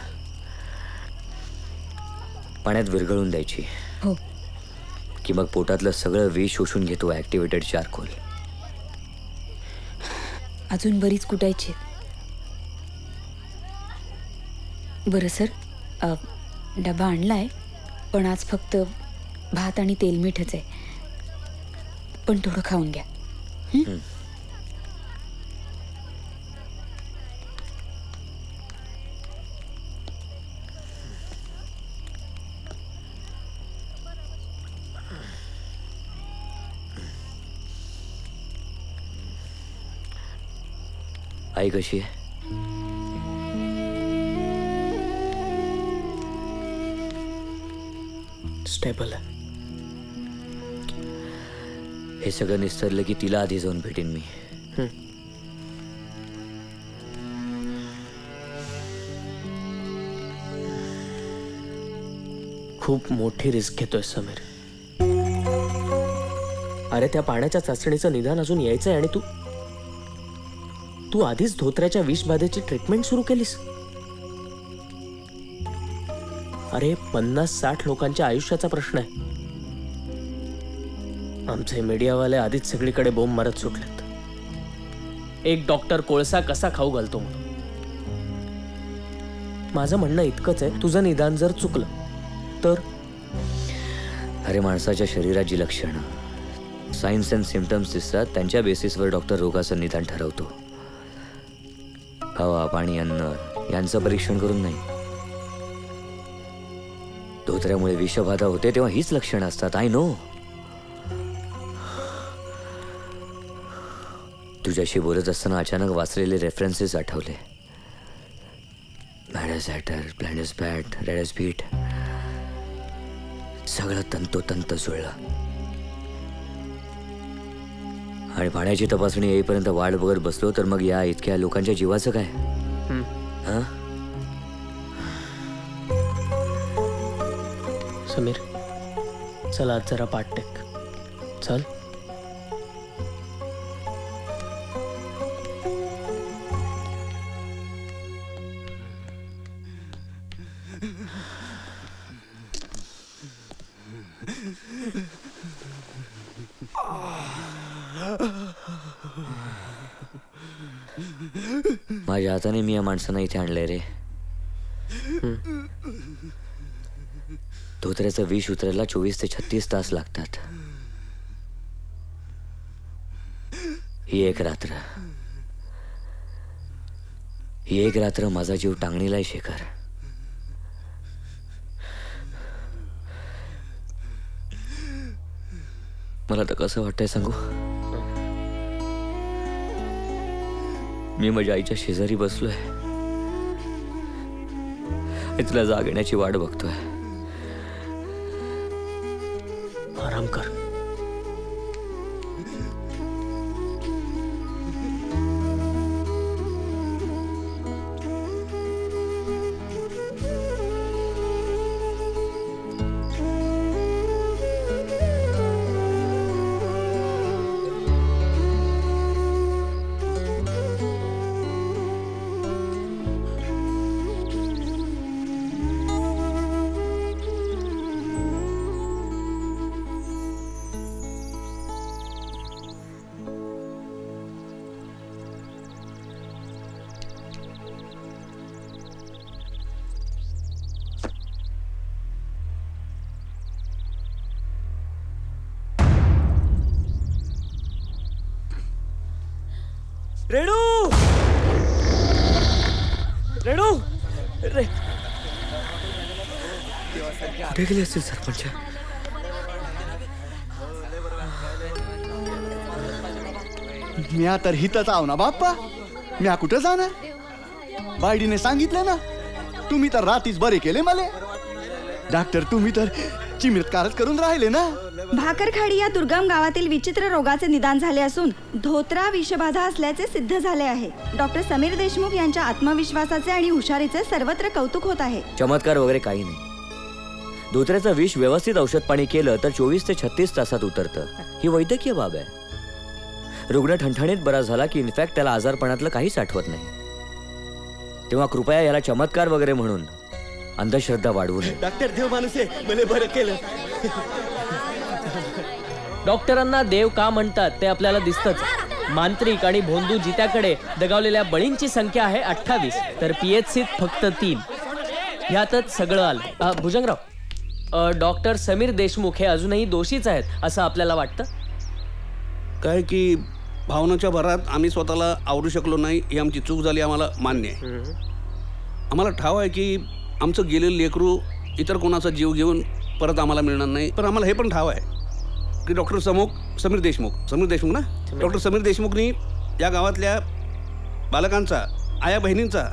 Speaker 3: पाण्यात विरघळून द्यायची.
Speaker 10: हो.
Speaker 3: की मग पोटातलं सगळं विष शोषून घेतो ऍक्टिव्हेटेड चारकोल.
Speaker 10: अजून बरीच कुटायची. बरं सर, डबा आणलाय, पण आज फक्त भात आणि तेल मीठच आहे, पण थोडं खाऊन घ्या.
Speaker 3: आई कशी आहे?
Speaker 1: स्टेबल आहे.
Speaker 3: हे सगळं निस्तरलं की तिला आधी जाऊन भेटेन मी.
Speaker 1: खूप मोठी रिस्क घेतोय समीर. अरे त्या पाण्याच्या चाचणीचं निदान अजून यायचंय, आणि तू आधीच धोत्र्याच्या विषबाधेची ट्रीटमेंट सुरू केलीस. अरे 50-60 लोकांच्या आयुष्याचा प्रश्न आहे. आमचे मीडियावाले आधीच सगळीकडे बोंब मारत सुटलेत. एक डॉक्टर कोळसा कसा खाऊ घालतो म्हणून. माझं म्हणणं इतकंच आहे, तुझं निदान जर चुकलं तर?
Speaker 3: अरे माणसाच्या शरीरात जी लक्षणं, सायन्स अँड सिम्पटम्स दिसतात, त्यांच्या बेसिसवर डॉक्टर रोगाचं निदान ठरवतो. हवा, पाणी, अन्न यांचं परीक्षण करून नाही. धोत्र्यामुळे विषबाधा होते तेव्हा हीच लक्षणं असतात. I know. तुझ्याशी बोलत असताना अचानक वाचलेले रेफरन्सेस आठवले. Mad as hatter, blind as bat, red as beet, सगळं तंतोतंत जुळलं. आणि पाण्याची तपासणी येईपर्यंत वाट बघत बसलो तर मग या इतक्या लोकांच्या जीवाचं काय? हां
Speaker 1: समीर, चल आज जरा पाठ टेक. चल.
Speaker 3: माझ्या हाताने मी या माणसांना इथे आणलंय रे. धोत्र्याचं विष उतरायला 24 ते 36 तास लागतात. ही एक रात्र माझा जीव टांगणीला आहे शेखर. मला तर कसं वाटतंय सांगू. मी माझ्या आईच्या शेजारी बसलोय, तिला जाग येण्याची वाट बघतोय.
Speaker 1: आराम कर.
Speaker 3: रेणू, रेणू, रे कुठे गेले असतील सरपंच?
Speaker 21: म्या तर हितच आव ना बाप्पा. म्या कुठं जाणार? बायडीने सांगितलं ना, तुम्ही तर रातीच बरे केले मला. डॉक्टर तुम्ही तर चिमितकारच करून राहिले ना.
Speaker 2: भाकरखाडी या दुर्गम गावातील विचित्र रोगाचे निदान झाले असून धोत्रा विषबाधा असल्याचे सिद्ध झाले आहे. डॉक्टर समीर देशमुख यांच्या आत्मविश्वासाचे आणि हुशारीचे सर्वत्र कौतुक होत आहे.
Speaker 3: चमत्कार वगैरे काही नाही. धोत्र्याचं विष व्यवस्थित औषध पाणी केलं तर 24 ते 36 तासात उतरतं. ही वैद्यकीय बाब आहे. रुग्ण ठणठणीत बरा झाला की इनफॅक्ट त्याला आजारपणातलं काहीच आठवत नाही. तेव्हा कृपया याला चमत्कार वगैरे म्हणून अंधश्रद्धा वाढवू नये.
Speaker 21: डॉक्टर देव माणूस आहे, मला बरं केलं.
Speaker 1: डॉक्टरांना देव का म्हणतात ते आपल्याला दिसतंच. मांत्रिक आणि भोंदू जित्याकडे दगावलेल्या बळींची संख्या आहे 28, तर PHCत फक्त 3. ह्यातच सगळं आलं. भुजंगराव, डॉक्टर समीर देशमुख हे अजूनही दोषीच आहेत असं आपल्याला वाटतं?
Speaker 16: काय की भावनाच्या भरात आम्ही स्वतःला आवरू शकलो नाही, ही आमची चूक झाली, आम्हाला मान्य आहे. आम्हाला ठाव आहे की आमचं गेलेलं लेकरू इतर कोणाचा जीव घेऊन परत आम्हाला मिळणार नाही. पण आम्हाला हे पण ठाव आहे की डॉक्टर समीर देशमुख ना, डॉक्टर समीर देशमुखनी या गावातल्या बालकांचा, आया बहिणींचा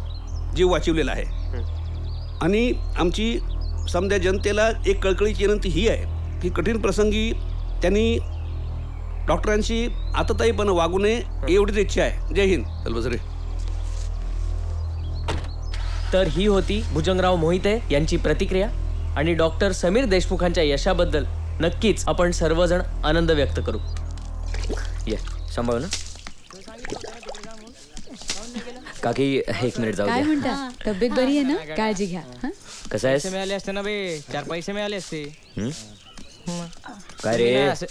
Speaker 16: जीव वाचवलेला आहे. आणि आमची समध्या जनतेला एक कळकळीची विनंती ही आहे की कठीण प्रसंगी त्यांनी डॉक्टरांशी आतताईपणे वागू नये एवढीच इच्छा आहे. जय हिंद. चल बस रे.
Speaker 1: तर ही होती भुजंगराव मोहिते यांची प्रतिक्रिया. आणि डॉक्टर समीर देशमुखांच्या यशाबद्दल नक्कीच आपण सर्वजण आनंद व्यक्त करू.
Speaker 3: ये सांभाळू ना काकी. 1 मिनिट जाऊ
Speaker 10: काय
Speaker 3: द्या.
Speaker 10: म्हणता? तब्येत बरी आहे ना? काळजी घ्या. हं?
Speaker 3: कसं आहेस?
Speaker 22: मिळाले असते ना बे, 4 पैसे मिळाले असते.
Speaker 3: काय रे?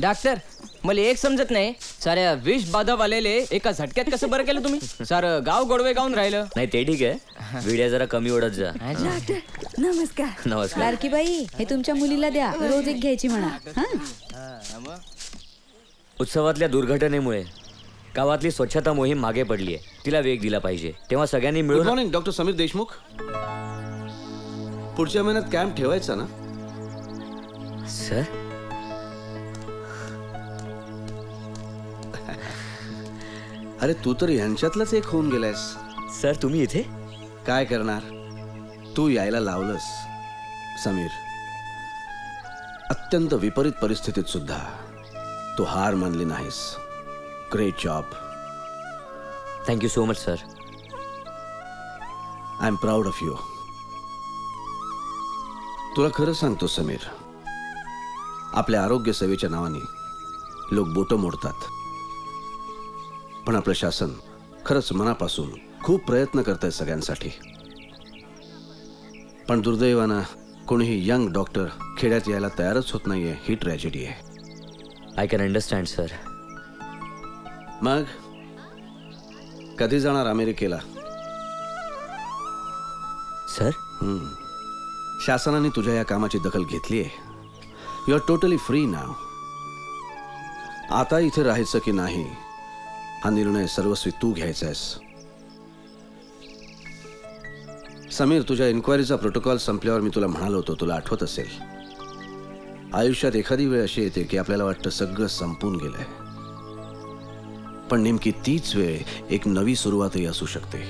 Speaker 22: डॉक्टर, मला एक समजत नाही, साऱ्या विष बाधा वालेले एका झटक्यात कसं बरं केलं तुम्ही? सारं गाव गोडवे गाऊन राहिलं.
Speaker 3: नाही ते ठीक आहे, विड्या जरा कमी ओढत जा.
Speaker 10: नमस्कार.
Speaker 3: नमस्कार.
Speaker 10: लाडकी बाई, हे तुमच्या मुलीला द्या, रोज एक घ्यायची म्हणा. हं?
Speaker 3: उत्सवातल्या दुर्घटनेमुळे गावातली स्वच्छता मोहीम मागे पडली आहे. तिला वेग दिला पाहिजे. तेव्हा सगळ्यांनी
Speaker 16: गुड
Speaker 3: मिळून.
Speaker 16: Morning doctor Sameer Deshmukh. पुढच्या महिन्यात कॅम्प ठेवायचा ना
Speaker 3: सर?
Speaker 16: अरे तू तर यांच्यातलाच एक होऊन गेलायस.
Speaker 3: सर तुम्ही इथे
Speaker 16: काय करणार, तू यायला लावलंस. समीर, अत्यंत विपरीत परिस्थितीत सुद्धा तू हार मानली नाहीस. Great job.
Speaker 3: Thank you so much sir.
Speaker 16: I am proud of you. तुला खरं सांगतो समीर, आपल्या आरोग्य सेवेच्या नावाने लोक बोटं मोडतात, पण आपलं शासन खरंच मनापासून खूप प्रयत्न करतंय सगळ्यांसाठी. पण दुर्दैवानं कोणीही यंग डॉक्टर खेड्यात यायला तयारच होत नाहीये. ही ट्रॅजेडी आहे.
Speaker 3: I can understand sir.
Speaker 16: मग कधी जाणार अमेरिकेला?
Speaker 3: सर
Speaker 16: शासनाने तुझ्या या कामाची दखल घेतली आहे. यू आर टोटली फ्री नाव. आता इथे राहायचं की नाही हा निर्णय सर्वस्वी तू घ्यायचा आहेस. समीर, तुझ्या इन्क्वायरीचा प्रोटोकॉल संपल्यावर मी तुला म्हणालो होतो, तुला आठवत असेल, आयुष्यात एखादी वेळ अशी येते की आपल्याला वाटतं सगळं संपून गेलंय, पण नेमकी तीच वेळ एक नवी सुरुवातही असू शकते.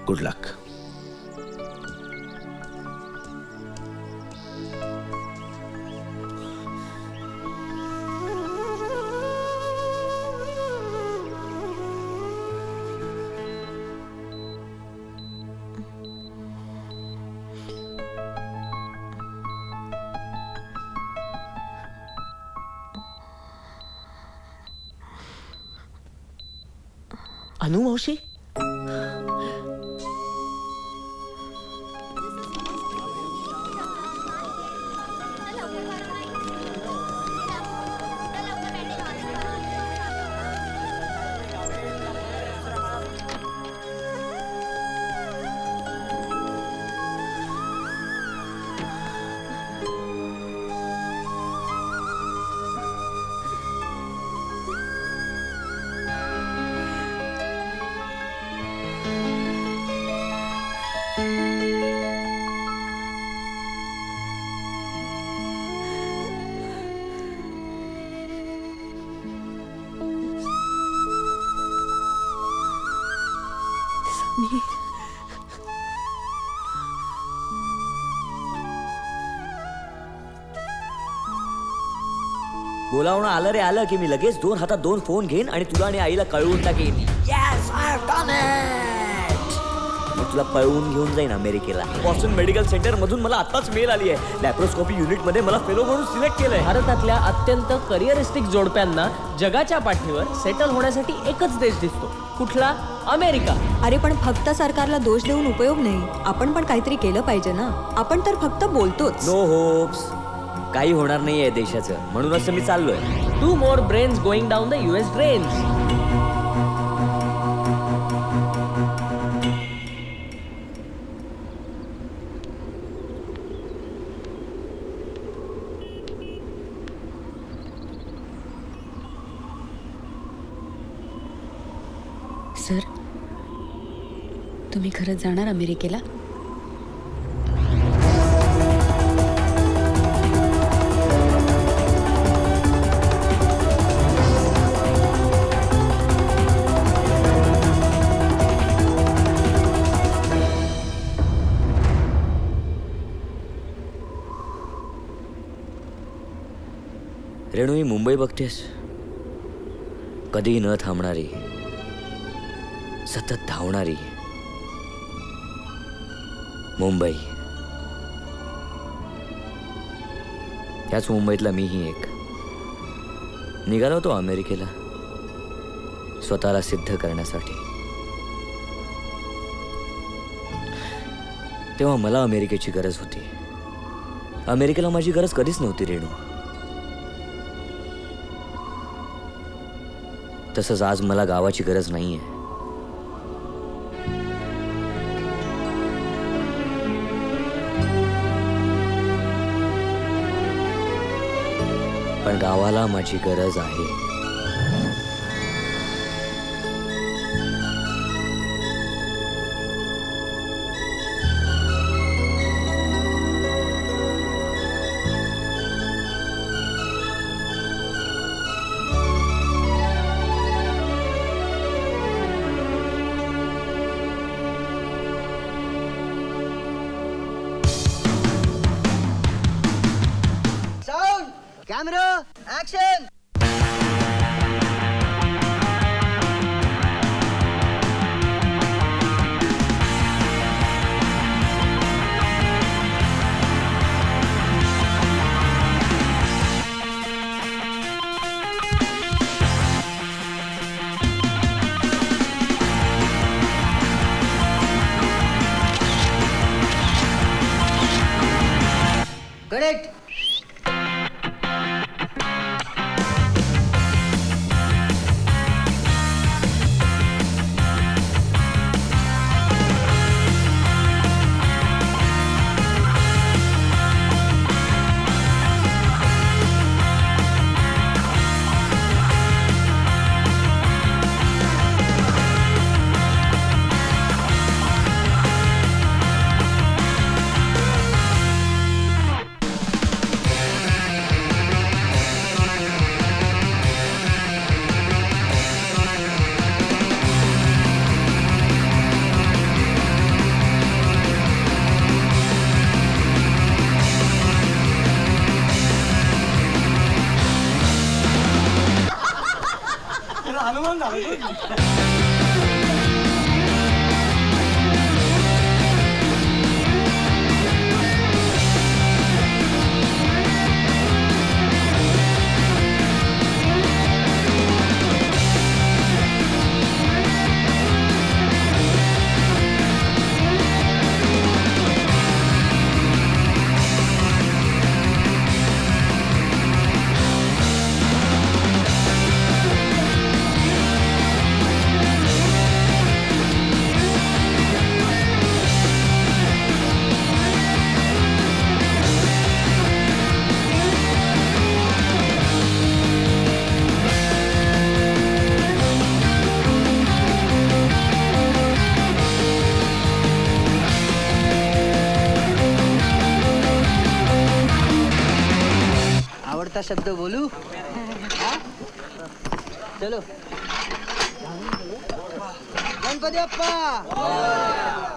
Speaker 16: गुड लक.
Speaker 3: अनु मावशी, बोलावणं आलं रे आलं की मी लगेच 2 हातात 2 फोन घेईन आणि तुला आणि आईला कळवून टाकेन. Yes, I have done it. मग तुला पळवून घेऊन जाईन अमेरिकेला. बॉस्टन मेडिकल सेंटर मधून मला आताच मेल आली आहे. लॅप्रोस्कोपी युनिट मध्ये मला फेलो म्हणून सिलेक्ट केलंय.
Speaker 1: भारतातल्या अत्यंत करिअरिस्टिक जोडप्यांना जगाच्या पाठीवर सेटल होण्यासाठी एकच देश दिसतो. कुठला? अमेरिका.
Speaker 7: अरे पण फक्त सरकारला दोष देऊन उपयोग नाही. आपण पण काहीतरी केलं पाहिजे ना. आपण तर फक्त बोलतोच.
Speaker 3: No hopes. काही होणार नाहीये देशाचं, म्हणूनच मी चाललोय.
Speaker 1: 2 more brains going down the US drains.
Speaker 10: Sir, तुम्ही खरंच जाणार अमेरिकेला?
Speaker 3: रेणू, ही मुंबई बघतेस, कधी न थांबणारी, सतत धावणारी मुंबई. याच मुंबईतला मीही एक. निघालो होतो अमेरिकेला स्वतःला सिद्ध करण्यासाठी. तेव्हा मला अमेरिकेची गरज होती. अमेरिकेला माझी गरज कधीच नव्हती रेणू. तसंच आज मला गावाची गरज नाहीये. पण गावाला माझी गरज आहे.
Speaker 21: Camera action. करेक्ट. हनुमान आवडता शब्द बोलू. चलो गणपती बाप्पा.